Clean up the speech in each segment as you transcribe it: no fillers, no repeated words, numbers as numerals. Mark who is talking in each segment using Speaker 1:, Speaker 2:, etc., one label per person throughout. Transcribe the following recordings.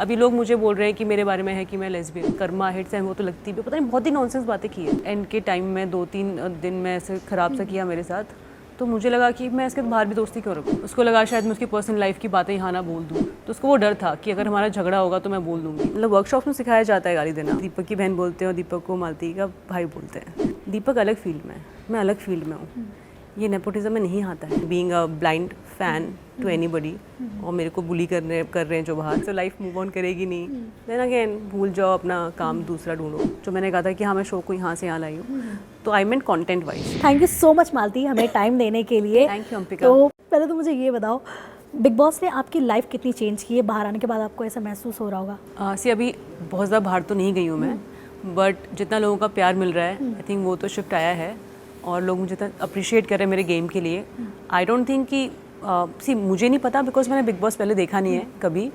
Speaker 1: अभी लोग मुझे बोल रहे हैं कि मेरे बारे में है कि मैं लेस्बियन, कर्मा हिट्स हैं, वो तो लगती भी, पता नहीं बहुत ही नॉनसेंस बातें की है। एंड के टाइम में 2-3 दिन में ऐसे ख़राब सा किया मेरे साथ, तो मुझे लगा कि मैं इसके बाहर भी दोस्ती क्यों रखूँ। उसको लगा शायद मैं उसकी पर्सनल लाइफ की बातें यहाँ ना बोल दूँ, तो उसको वो डर था कि अगर हमारा झगड़ा होगा तो मैं बोल दूँगी। मतलब वर्कशॉप में सिखाया जाता है गाली देना। दीपक की बहन बोलते हैं और दीपक को मालती का भाई बोलते हैं। दीपक अलग फील्ड में है, मैं अलग फील्ड में हूँ। ये नेपोटिज्म में नहीं आता है। Being a blind fan to anybody, और मेरे को बुली कर रहे हैं जो बाहर, तो लाइफ मूव ऑन करेगी नहीं। देन अगेन भूल जाओ, अपना काम दूसरा ढूंढो। जो मैंने कहा था कि हाँ मैं शो को यहाँ से यहाँ लाई हूँ, तो I meant content wise.
Speaker 2: Thank you so much Malti हमें टाइम देने के लिए।
Speaker 1: Thank you Ampika.
Speaker 2: तो पहले तो मुझे ये बताओ, बिग बॉस ने आपकी लाइफ कितनी चेंज की है? बाहर आने के बाद आपको ऐसा महसूस हो रहा होगा?
Speaker 1: सी अभी बहुत ज़्यादा बाहर तो नहीं गई हूँ मैं, बट जितना लोगों का प्यार मिल रहा है आई थिंक वो तो शिफ्ट आया है, और लोग मुझे इतना अप्रिशिएट कर रहे हैं मेरे गेम के लिए। आई डोंट थिंक कि सी मुझे नहीं पता, बिकॉज मैंने बिग बॉस पहले देखा नहीं है कभी,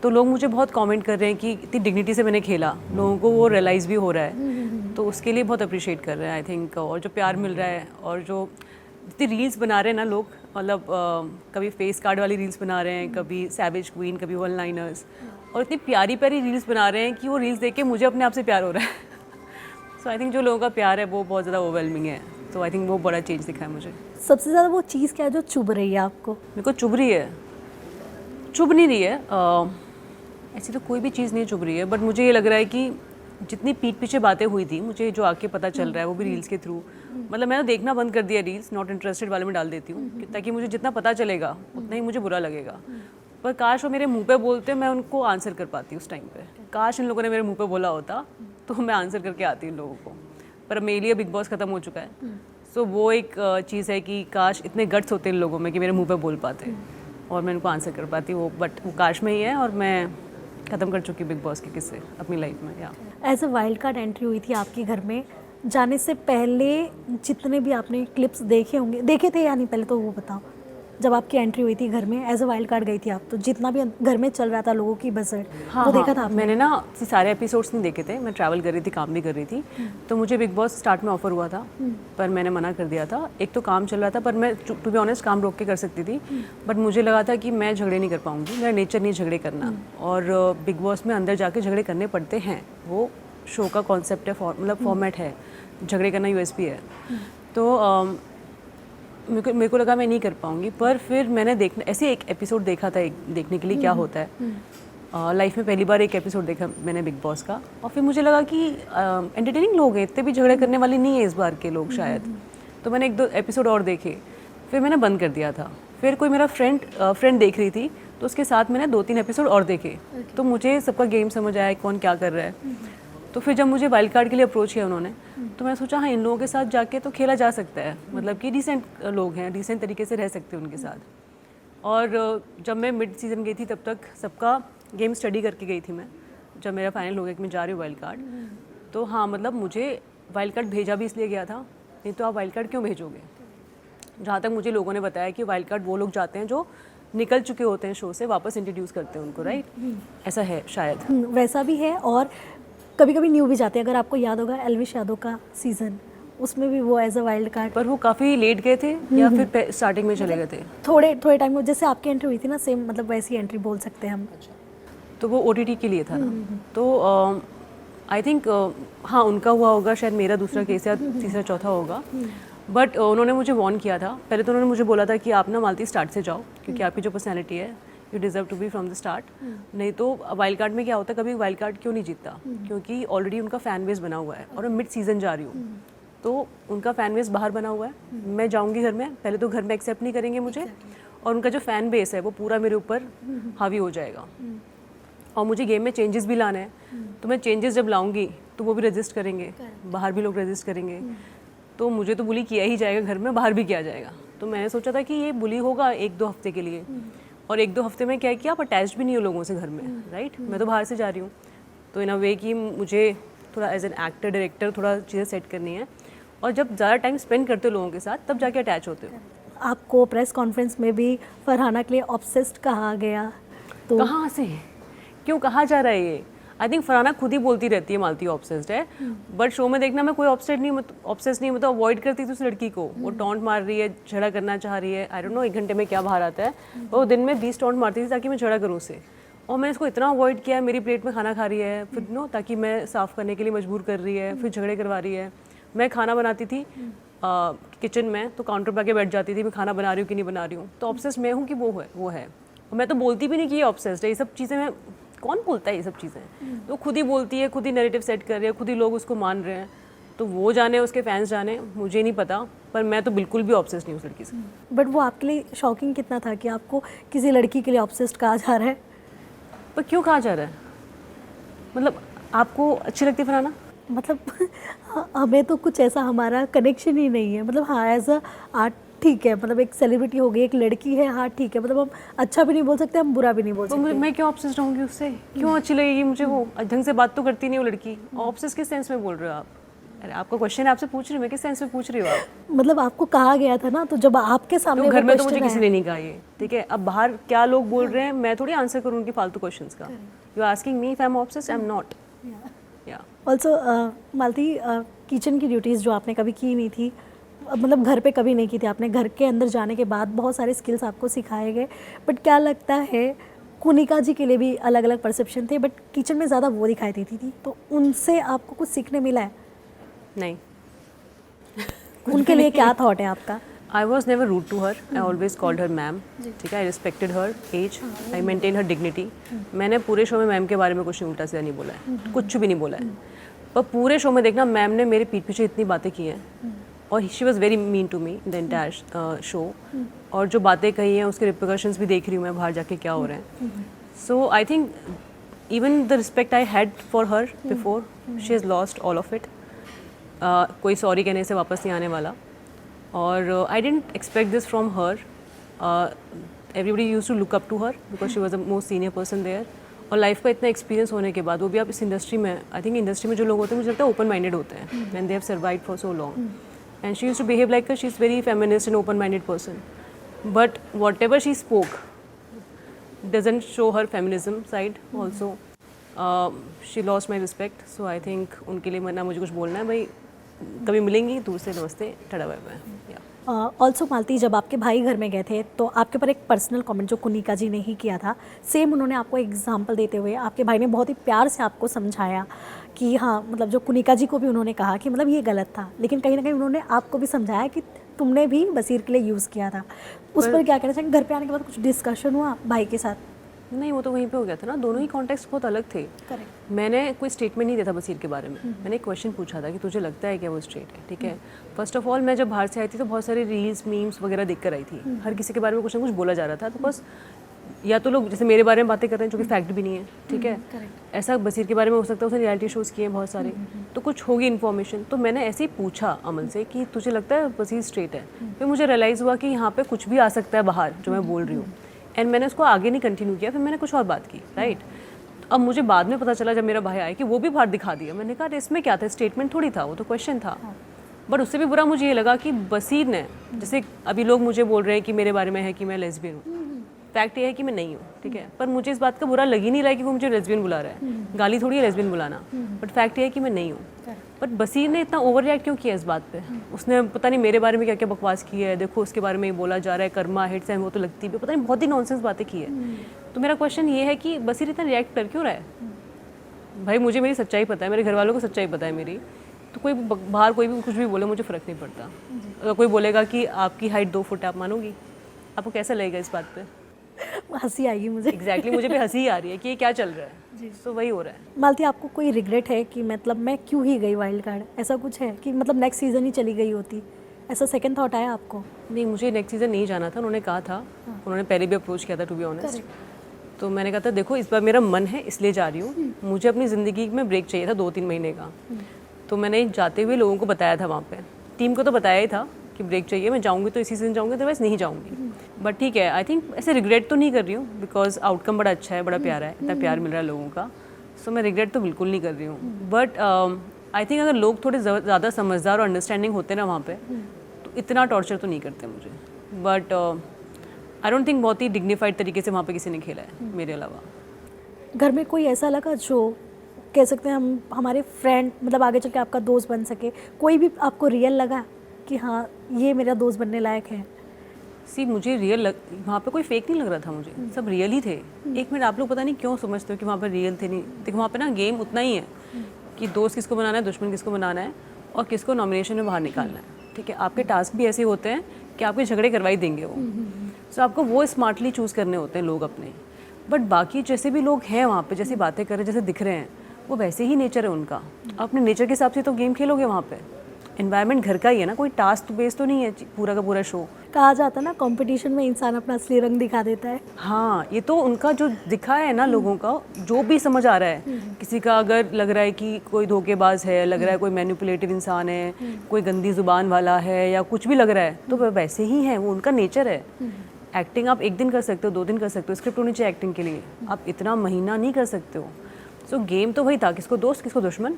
Speaker 1: तो लोग मुझे बहुत कमेंट कर रहे हैं कि इतनी डिग्निटी से मैंने खेला, लोगों को वो रियलाइज़ भी हो रहा है, तो उसके लिए बहुत अप्रिशिएट कर रहे हैं आई थिंक। और जो प्यार मिल रहा है, और जो इतनी रील्स बना रहे हैं ना लोग, मतलब कभी फेस कार्ड वाली रील्स बना रहे हैं, कभी सैवेज क्वीन, कभी वन लाइनर्स, और इतनी प्यारी प्यारी रील्स बना रहे हैं कि वो रील्स देख के मुझे अपने आप से प्यार हो रहा है। सो आई थिंक जो लोगों का प्यार है वो बहुत ज़्यादा ओवरवेलमिंग है, तो आई थिंक वो बड़ा चेंज दिखा है मुझे।
Speaker 2: सबसे ज़्यादा वो चीज़ क्या है जो चुभ रही है आपको?
Speaker 1: मेरे को चुभ रही है, चुभ नहीं रही है, ऐसी तो कोई भी चीज़ नहीं चुभ रही है, बट मुझे ये लग रहा है कि जितनी पीठ पीछे बातें हुई थी, मुझे जो आके पता चल रहा है वो भी रील्स के थ्रू, मतलब मैंने देखना बंद कर दिया रील्स, नॉट इंटरेस्टेड वाले में डाल देती हूँ, ताकि मुझे जितना पता चलेगा उतना ही मुझे बुरा लगेगा। पर काश वो मेरे मुंह पे बोलते, मैं उनको आंसर कर पाती उस टाइम पे। काश इन लोगों ने मेरे मुंह पे बोला होता तो मैं आंसर करके आती इन लोगों को। पर मेरे लिए बिग बॉस ख़त्म हो चुका है, सो वो एक चीज़ है कि काश इतने गट्स होते इन लोगों में कि मेरे मुंह पे बोल पाते और मैं उनको आंसर कर पाती। वो बट वो काश में ही है, और मैं ख़त्म कर चुकी बिग बॉस के किस्से अपनी लाइफ में। या
Speaker 2: as a wild card entry हुई थी आपके घर में, जाने से पहले जितने भी आपने क्लिप्स देखे होंगे, देखे थे या नहीं, पहले तो वो बताओ। जब आपकी एंट्री हुई थी घर में एज अ वाइल्ड कार्ड गई थी आप, तो जितना भी घर में चल रहा था लोगों की बजट, वो देखा था आपने?
Speaker 1: मैंने ना सारे एपिसोड्स नहीं देखे थे, मैं ट्रैवल कर रही थी, काम भी कर रही थी, तो मुझे बिग बॉस स्टार्ट में ऑफर हुआ था, पर मैंने मना कर दिया था। एक तो काम चल रहा था, पर मैं टू बी ऑनेस्ट काम रोक के कर सकती थी, बट मुझे लगा था कि मैं झगड़े नहीं कर पाऊंगी, मेरा नेचर नहीं झगड़े करना, और बिग बॉस में अंदर जाके झगड़े करने पड़ते हैं, वो शो का कॉन्सेप्ट है, मतलब फॉर्मेट है, झगड़े करना यूएसपी है। तो मेरे को लगा मैं नहीं कर पाऊंगी, पर फिर मैंने ऐसे एक एपिसोड देखा था देखने के लिए क्या होता है। लाइफ में पहली बार एक एपिसोड देखा मैंने बिग बॉस का, और फिर मुझे लगा कि एंटरटेनिंग लोग हैं, इतने भी झगड़े करने वाले नहीं है इस बार के लोग शायद। तो मैंने 1-2 एपिसोड और देखे, फिर मैंने बंद कर दिया था। फिर कोई मेरा फ्रेंड देख रही थी, तो उसके साथ मैंने 2-3 एपिसोड और देखे, तो मुझे सबका गेम समझ आया कौन क्या कर रहा है। तो फिर जब मुझे वाइल्ड कार्ड के लिए अप्रोच किया उन्होंने, तो मैं सोचा हाँ इन लोगों के साथ जाके तो खेला जा सकता है, मतलब कि डिसेंट लोग हैं, डिसेंट तरीके से रह सकते हैं उनके साथ। और जब मैं मिड सीज़न गई थी तब तक सबका गेम स्टडी करके गई थी मैं। जब मेरा फाइनल हो गया कि मैं जा रही हूँ वाइल्ड कार्ड, तो हाँ मतलब मुझे वाइल्ड कार्ड भेजा भी इसलिए गया था, नहीं तो आप वाइल्ड कार्ड क्यों भेजोगे। जहाँ तक मुझे लोगों ने बताया कि वाइल्ड कार्ड वो लोग जाते हैं जो निकल चुके होते हैं शो से, वापस इंट्रोड्यूस करते हैं उनको, राइट? ऐसा है शायद।
Speaker 2: वैसा भी है, और कभी कभी न्यू भी जाते हैं। अगर आपको याद होगा एल्विश यादव का सीजन, उसमें भी वो एज अ वाइल्ड कार्ड,
Speaker 1: पर वो काफ़ी लेट गए थे या फिर स्टार्टिंग में चले गए थे?
Speaker 2: थोड़े टाइम में, जैसे आपकी एंट्री हुई थी ना, सेम मतलब वैसी एंट्री बोल सकते हैं हम।
Speaker 1: तो वो OTT के लिए था ना, तो आई थिंक हाँ उनका हुआ होगा शायद, मेरा दूसरा केस या तीसरा चौथा होगा, बट उन्होंने मुझे वार्न किया था। पहले तो उन्होंने मुझे बोला था कि आप ना मालती स्टार्ट से जाओ, क्योंकि आपकी जो पर्सनैलिटी है you deserve to be from the start. नहीं तो वाइल्ड कार्ड में क्या होता है, कभी वाइल्ड कार्ड क्यों नहीं जीतता, क्योंकि ऑलरेडी उनका फैन बेस बना हुआ है, और मैं मिड सीजन जा रही हूँ, तो उनका फैन बेस बाहर बना हुआ है। मैं जाऊँगी घर में, पहले तो घर में एक्सेप्ट नहीं करेंगे मुझे, और उनका जो फैन बेस है वो पूरा मेरे ऊपर हावी हो जाएगा, और मुझे गेम में चेंजेस भी लाना है। तो मैं चेंजेस जब लाऊंगी तो वो भी रेजिस्ट करेंगे, बाहर भी लोग रेजिस्ट करेंगे, तो मुझे तो बुली किया ही जाएगा घर में, बाहर भी किया जाएगा। तो मैंने सोचा था कि ये बुली होगा 1-2 हफ्ते के लिए, और 1-2 हफ्ते में क्या है कि आप अटैच भी नहीं हो लोगों से घर में, राइट? मैं तो बाहर से जा रही हूँ, तो इन अ वे कि मुझे थोड़ा एज एन एक्टर डायरेक्टर थोड़ा चीज़ें सेट करनी है, और जब ज़्यादा टाइम स्पेंड करते हो लोगों के साथ तब जाके अटैच होते हो।
Speaker 2: आपको प्रेस कॉन्फ्रेंस में भी फरहाना के लिए ऑब्सेस्ड कहा गया, तो
Speaker 1: कहाँ से, क्यों कहा जा रहा है ये? आई थिंक फरहाना खुद ही बोलती रहती है मालती ऑब्सेस्ड है, बट शो में देखना मैं कोई ऑब्सेस्ड नहीं, मतलब अवॉइड करती थी उस लड़की को। वो टॉन्ट मार रही है, झगड़ा करना चाह रही है, आई डोंट नो 1 घंटे में क्या बाहर आता है, वो दिन में 20 टॉन्ट मारती थी ताकि मैं झगड़ा करूँ उससे, और मैंने इसको इतना अवॉइड किया है, मेरी प्लेट में खाना खा रही है, फिर ताकि मैं साफ़ करने के लिए मजबूर कर रही है, फिर झगड़े करवा रही है। मैं खाना बनाती थी किचन में, तो काउंटर पर आके बैठ जाती थी, मैं खाना बना रही हूँ कि नहीं बना रही हूँ, तो ऑब्सेस्ड मैं हूँ कि वो है। और मैं तो बोलती भी नहीं कि ये ऑब्सेस्ड है, ये सब चीज़ें मैं, कौन बोलता है ये सब चीज़ें, तो खुद ही बोलती है, खुद ही नैरेटिव सेट कर रही है, खुद ही लोग उसको मान रहे हैं, तो वो जाने, उसके फैंस जाने, मुझे नहीं पता, पर मैं तो बिल्कुल भी ऑब्सेस्ड नहीं उस लड़की से।
Speaker 2: बट वो आपके लिए शॉकिंग कितना था कि आपको किसी लड़की के लिए ऑब्सेस्ड कहा जा रहा है?
Speaker 1: पर क्यों कहा जा रहा है? मतलब आपको अच्छी लगती है फरहाना?
Speaker 2: मतलब हमें तो कुछ ऐसा हमारा कनेक्शन ही नहीं है। मतलब हाँ, एज अ आर्ट ठीक है, मतलब एक सेलिब्रिटी हो गई, एक लड़की है, हाँ ठीक है, मतलब हम अच्छा भी नहीं बोल सकते, हम बुरा भी नहीं बोल
Speaker 1: तो
Speaker 2: सकते।
Speaker 1: मैं क्यों ऑब्सेस्ड रहूँगी उससे? क्यों अच्छी लगेगी मुझे वो? ढंग से बात तो करती नहीं वो लड़की। ऑब्सेस्ड किस सेंस में बोल रहे हो आप? अरे आपका क्वेश्चन आपसे पूछ रही हूँ मैं, किस सेंस में पूछ रही हो आप?
Speaker 2: मतलब आपको कहा गया था ना, तो जब आपके सामने
Speaker 1: तो घर
Speaker 2: वो
Speaker 1: में तो मुझे
Speaker 2: question
Speaker 1: किसी
Speaker 2: आया-
Speaker 1: ने नहीं कहा ये, ठीक है? अब बाहर क्या लोग बोल रहे हैं, मैं थोड़ी आंसर करूँ उनकी फालतू क्वेश्चंस का। You are asking me if I am obsessed, I am not. या
Speaker 2: ऑल्सो मालती, किचन की ड्यूटीज़ जो आपने कभी की नहीं थी, मतलब घर पे कभी नहीं की थी आपने, घर के अंदर जाने के बाद बहुत सारे स्किल्स आपको सिखाए गए, बट क्या लगता है कुनिका जी के लिए भी अलग अलग परसेप्शन थे, बट किचन में ज़्यादा वो दिखाई देती थी, तो उनसे आपको कुछ सीखने मिला है?
Speaker 1: नहीं,
Speaker 2: उनके लिए क्या थॉट है आपका?
Speaker 1: I was never rude to her. I always called her ma'am. ठीक है, I respected her age. I maintained her dignity. मैंने पूरे शो में मैम के बारे में कुछ नहीं उल्टा सीधा नहीं बोला है, कुछ भी नहीं बोला है। पर पूरे शो में देखना, मैम ने मेरे पीठ पीछे इतनी बातें की हैं, और she was very mean to me in the entire show. और जो बातें कही हैं उसके रिप्रिकॉशंस भी देख रही हूँ मैं बाहर जाके क्या हो रहे हैं। So I think even the respect I had for her before, she has lost all of it. कोई सॉरी कहने से वापस नहीं आने वाला। और I didn't expect this from her. Everybody use to look up to her because she was the most senior person there. और life का इतना एक्सपीरियंस होने के बाद, वो भी आप इस इंडस्ट्री में, आई थिंक इंडस्ट्री में जो लोग होते हैं मुझे लगता है ओपन माइंडेड होते हैं, and they have survived for so long, and she used to behave like she is very feminist and open minded person, but whatever she spoke doesn't show her feminism side also. She lost my respect, so I think उनके लिए ना मुझे कुछ बोलना है भाई, कभी मिलेंगी दूर से, नमस्ते, टड़ा बाय बाय।
Speaker 2: ऑल्सो मालती, जब आपके भाई घर में गए थे तो आपके ऊपर एक पर्सनल कमेंट जो कुनिका जी ने ही किया था, सेम उन्होंने आपको एग्जांपल देते हुए आपके भाई ने बहुत ही प्यार से आपको समझाया कि हाँ, मतलब जो कुनिका जी को भी उन्होंने कहा कि मतलब ये गलत था, लेकिन कहीं ना कहीं उन्होंने आपको भी समझाया कि तुमने भी बसीर के लिए यूज़ किया था। उस पर क्या कहना चाहिए? घर पे आने के बाद कुछ डिस्कशन हुआ भाई के साथ?
Speaker 1: नहीं, वो तो वहीं पे हो गया था ना, दोनों ही कॉन्टेक्स्ट बहुत अलग थे।
Speaker 2: करेक्ट।
Speaker 1: मैंने कोई स्टेटमेंट नहीं दिया था बसीर के बारे में, मैंने एक क्वेश्चन पूछा था कि तुझे लगता है क्या वो स्ट्रेट है, ठीक है? फर्स्ट ऑफ ऑल मैं जब बाहर से आई थी तो बहुत सारे रील्स, मीम्स वगैरह देख कर आई थी, हर किसी के बारे में कुछ ना कुछ बोला जा रहा था, तो बस या तो लोग जैसे मेरे बारे में बातें कर रहे हैं जो कि फैक्ट भी नहीं है, ठीक है? ऐसा बसीर के बारे में हो सकता है, उसने रियलिटी शोज़ किए हैं बहुत सारे, तो कुछ होगी इन्फॉर्मेशन, तो मैंने ऐसे ही पूछा अमन से कि तुझे लगता है बसीर स्ट्रेट है? फिर मुझे रियलाइज़ हुआ कि यहाँ पे कुछ भी आ सकता है बाहर जो मैं बोल रही हूँ, एंड मैंने उसको आगे नहीं कंटिन्यू किया, फिर मैंने कुछ और बात की, राइट? अब मुझे बाद में पता चला जब मेरा भाई आया कि वो भी बाहर दिखा दिया। मैंने कहा इसमें क्या था, स्टेटमेंट थोड़ी था, वो तो क्वेश्चन था। बट उससे भी बुरा मुझे ये लगा कि बसीर ने, जैसे अभी लोग मुझे बोल रहे हैं कि मेरे बारे में है कि मैं लेस्बियन हूँ, फैक्ट ये है कि मैं नहीं हूँ, ठीक है? पर मुझे इस बात का बुरा लग ही नहीं रहा है कि वो मुझे लेस्बियन बुला रहा है, गाली थोड़ी है लेस्बियन बुलाना, बट फैक्ट ये है कि मैं नहीं हूँ। बट बसीर ने इतना ओवर रिएक्ट क्यों किया इस बात पे? उसने पता नहीं मेरे बारे में क्या क्या बकवास की है, देखो उसके बारे में ये बोला जा रहा है, कर्मा हिट्स एंड वो तो लगती भी, पता नहीं बहुत ही नॉनसेंस बातें की है। तो मेरा क्वेश्चन ये है कि बसीर इतना रिएक्ट कर क्यों रहा है? भाई मुझे मेरी सच्चाई पता है, मेरे घर वालों को सच्चाई पता है मेरी, तो कोई बाहर कोई भी कुछ भी बोले मुझे फ़र्क नहीं पड़ता। अगर कोई बोलेगा कि आपकी हाइट 2 फुट है, आप मानोगी? आपको कैसा लगेगा इस बात पे?
Speaker 2: हंसी आएगी मुझे।
Speaker 1: एग्जैक्टली मुझे भी हंसी ही आ रही है कि ये क्या चल रहा है, तो वही हो रहा है।
Speaker 2: मालती, आपको कोई रिग्रेट है कि मतलब मैं क्यों ही गई वाइल्ड कार्ड? ऐसा कुछ है कि मतलब नेक्स्ट सीज़न ही चली गई होती, ऐसा सेकंड थॉट आया आपको?
Speaker 1: नहीं, मुझे नेक्स्ट सीज़न नहीं जाना था, उन्होंने कहा था, उन्होंने पहले भी अप्रोच किया था टू बी ऑनेस्ट, तो मैंने कहा था देखो इस बार मेरा मन है इसलिए जा रही हूँ, मुझे अपनी ज़िंदगी में ब्रेक चाहिए था 2-3 महीने का। तो मैंने जाते हुए लोगों को बताया था, वहाँ पे टीम को तो बताया ही था कि ब्रेक चाहिए, मैं जाऊँगी तो इसी सीज़न जाऊँगी, अदरवाइज़ नहीं जाऊँगी। बट ठीक है, आई थिंक ऐसे रिग्रेट तो नहीं कर रही हूँ, बिकॉज आउटकम बड़ा अच्छा है, बड़ा प्यारा है, इतना प्यार मिल रहा है लोगों का, सो मैं रिग्रेट तो बिल्कुल नहीं कर रही हूँ। बट आई थिंक अगर लोग थोड़े ज़्यादा समझदार और अंडरस्टैंडिंग होते ना वहाँ पे, तो इतना टॉर्चर तो नहीं करते मुझे। बट आई डोंट थिंक बहुत ही डिग्निफाइड तरीके से वहाँ पे किसी ने खेला है मेरे अलावा।
Speaker 2: घर में कोई ऐसा लगा जो कह सकते हैं हम हमारे फ्रेंड, मतलब आगे चल के आपका दोस्त बन सके, कोई भी आपको रियल लगा कि हाँ ये मेरा दोस्त बनने लायक है?
Speaker 1: सी मुझे वहाँ पे कोई फेक नहीं लग रहा था मुझे, सब रियल ही थे। एक मिनट, आप लोग पता नहीं क्यों समझते हो कि वहाँ पे रियल थे। नहीं, देखो वहाँ पे ना गेम उतना ही है कि दोस्त किसको बनाना है, दुश्मन किसको बनाना है और किसको नॉमिनेशन में बाहर निकालना है। ठीक है, आपके टास्क भी ऐसे होते हैं कि आपके झगड़े करवा ही देंगे वो। सो आपको वो स्मार्टली चूज़ करने होते हैं लोग अपने। बट बाकी जैसे भी लोग हैं वहाँ पे, जैसी बातें कर रहे हैं, जैसे दिख रहे हैं, वो वैसे ही नेचर है उनका। अपने नेचर के हिसाब से तो गेम खेलोगे वहाँ पे। एनवायरनमेंट घर का ही है ना, कोई टास्क बेस्ड तो नहीं है पूरा का पूरा शो।
Speaker 2: कहा जाता है ना, कंपटीशन में इंसान अपना असली रंग दिखा देता है।
Speaker 1: हाँ, ये तो उनका जो दिखा है ना लोगों का, जो भी समझ आ रहा है। किसी का अगर लग रहा है कि कोई धोखेबाज है, लग रहा है कोई मैनिपुलेटिव इंसान है, कोई गंदी जुबान वाला है या कुछ भी लग रहा है, तो वह वैसे ही है, वो उनका नेचर है। एक्टिंग आप एक दिन कर सकते हो, 2 दिन कर सकते हो, स्क्रिप्ट होनी चाहिए एक्टिंग के लिए, आप इतना महीना नहीं कर सकते हो। सो गेम तो वही था, किसको दोस्त किसको दुश्मन,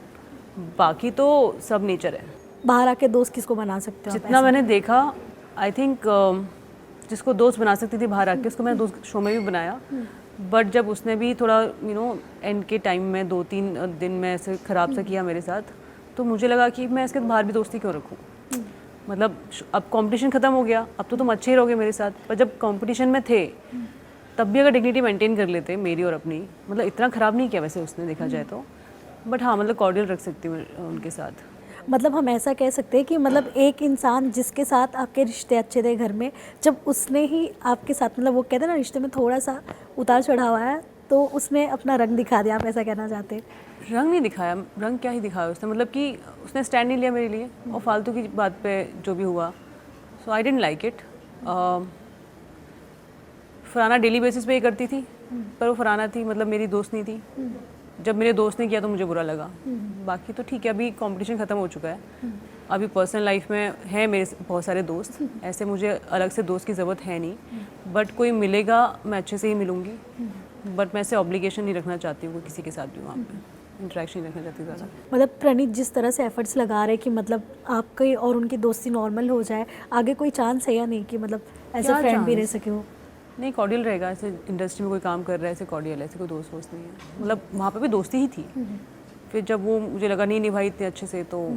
Speaker 1: बाकी तो सब नेचर है।
Speaker 2: बाहर आके दोस्त किसको बना सकते हो आप?
Speaker 1: जितना मैंने देखा, आई थिंक जिसको दोस्त बना सकती थी बाहर आके, उसको मैंने दोस्त शो में भी बनाया। बट जब उसने भी थोड़ा एंड के टाइम में 2-3 दिन में ऐसे ख़राब सा किया मेरे साथ, तो मुझे लगा कि मैं इसके बाहर भी दोस्ती क्यों रखूँ। मतलब अब कंपटीशन ख़त्म हो गया, अब तो तुम अच्छे ही रहोगे मेरे साथ, पर जब कंपटीशन में थे तब भी अगर डिग्निटी मेंटेन कर लेते मेरी और अपनी, मतलब इतना ख़राब नहीं किया वैसे उसने, देखा जाए तो। बट हाँ, मतलब कॉर्डियल रख सकती हूँ उनके साथ।
Speaker 2: मतलब हम ऐसा कह सकते हैं कि मतलब एक इंसान जिसके साथ आपके रिश्ते अच्छे थे घर में, जब उसने ही आपके साथ, मतलब वो कहते हैं ना रिश्ते में थोड़ा सा उतार चढ़ाव आया, तो उसने अपना रंग दिखा दिया, आप ऐसा कहना चाहते हैं?
Speaker 1: रंग नहीं दिखाया, रंग क्या ही दिखाया उसने, मतलब कि उसने स्टैंड नहीं लिया मेरे लिए और फालतू की बात पे जो भी हुआ। So I didn't like it. Farhana daily basis पे ये करती थी, पर वो फरहाना थी, मतलब मेरी दोस्त नहीं थी। जब मेरे दोस्त ने किया तो मुझे बुरा लगा। बाकी तो ठीक है, अभी कंपटीशन ख़त्म हो चुका है। अभी पर्सनल लाइफ में है मेरे बहुत सारे दोस्त, ऐसे मुझे अलग से दोस्त की ज़रूरत है नहीं। बट कोई मिलेगा मैं अच्छे से ही मिलूँगी, बट मैं ऐसे ऑब्लिगेशन नहीं रखना चाहती हूँ किसी के साथ भी, वहाँ पे इंटरेक्शन नहीं रखना चाहती ज़्यादा।
Speaker 2: मतलब प्रणीत जिस तरह से एफर्ट्स लगा रहे हैं कि मतलब आपकी और उनकी दोस्ती नॉर्मल हो जाए, आगे कोई चांस है या नहीं कि मतलब एज अ फ्रेंड भी रह सके हो?
Speaker 1: नहीं, कॉर्डियल रहेगा। ऐसे इंडस्ट्री में कोई काम कर रहा है ऐसे कॉर्डियल है, ऐसे कोई दोस्त वोस्त नहीं है। मतलब वहाँ पे भी दोस्ती ही थी। फिर जब वो मुझे लगा नहीं निभाई इतने अच्छे से, तो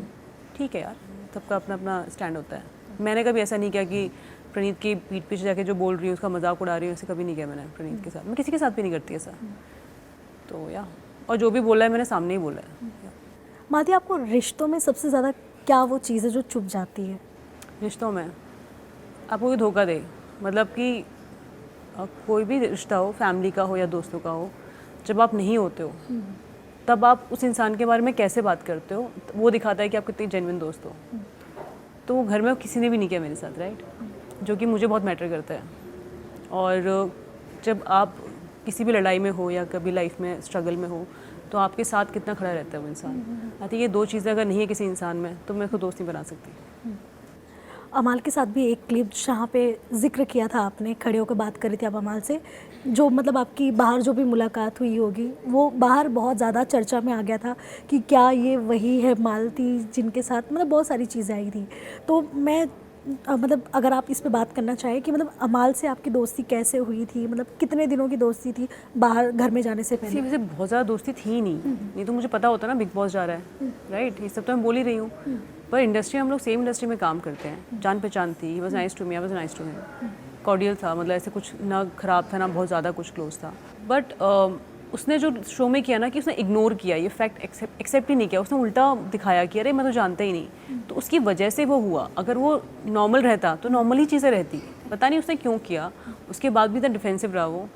Speaker 1: ठीक है यार, सबका अपना अपना स्टैंड होता है। मैंने कभी ऐसा नहीं किया कि प्रणीत की पीठ पीछे जाके जो बोल रही हूँ उसका मजाक उड़ा रही हूँ, ऐसे कभी नहीं किया मैंने प्रणीत के साथ। मैं किसी के साथ भी नहीं करती ऐसा। तो या और जो भी बोला है मैंने सामने ही बोला है।
Speaker 2: मालती, आपको रिश्तों में सबसे ज़्यादा क्या वो चीज़ है जो चुभ जाती है?
Speaker 1: रिश्तों में आपको कोई धोखा दे, मतलब कि कोई भी रिश्ता हो, फैमिली का हो या दोस्तों का हो, जब आप नहीं होते हो तब आप उस इंसान के बारे में कैसे बात करते हो, वो दिखाता है कि आप कितनी जेन्युइन दोस्त हो। तो वो घर में किसी ने भी नहीं किया मेरे साथ, राइट, जो कि मुझे बहुत मैटर करता है। और जब आप किसी भी लड़ाई में हो या कभी लाइफ में स्ट्रगल में हो, तो आपके साथ कितना खड़ा रहता है वो इंसान। आई थिंक ये 2 चीज़ें अगर नहीं है किसी इंसान में, तो मैं उसको दोस्त नहीं बना सकती।
Speaker 2: अमाल के साथ भी एक क्लिप जहाँ पे जिक्र किया था आपने, खड़े होकर बात करी थी आप अमाल से, जो मतलब आपकी बाहर जो भी मुलाकात हुई होगी, वो बाहर बहुत ज़्यादा चर्चा में आ गया था कि क्या ये वही है मालती जिनके साथ, मतलब बहुत सारी चीज़ें आई थी। तो मैं मतलब अगर आप इस पे बात करना चाहें कि मतलब अमाल से आपकी दोस्ती कैसे हुई थी, मतलब कितने दिनों की दोस्ती थी बाहर घर में जाने से पहले?
Speaker 1: वैसे बहुत ज़्यादा दोस्ती थी ही नहीं तो मुझे पता होता ना बिग बॉस जा रहा है, राइट, ये सब तो मैं बोल ही रही हूँ। पर इंडस्ट्री, हम लोग सेम इंडस्ट्री में काम करते हैं, जान पहचान थी। He was nice to me, I was nice to him, cordial था, मतलब ऐसे कुछ ना ख़राब था ना बहुत ज़्यादा कुछ क्लोज था। बट उसने जो शो में किया ना कि उसने इग्नोर किया, ये फैक्ट एक्सेप्ट ही नहीं किया, उसने उल्टा दिखाया कि अरे मैं तो जानता ही नहीं। तो उसकी वजह से वो हुआ। अगर वो नॉर्मल रहता तो नॉर्मल ही चीज़ें रहती, पता नहीं उसने क्यों किया। उसके बाद भी इतना डिफेंसिव रहा वो।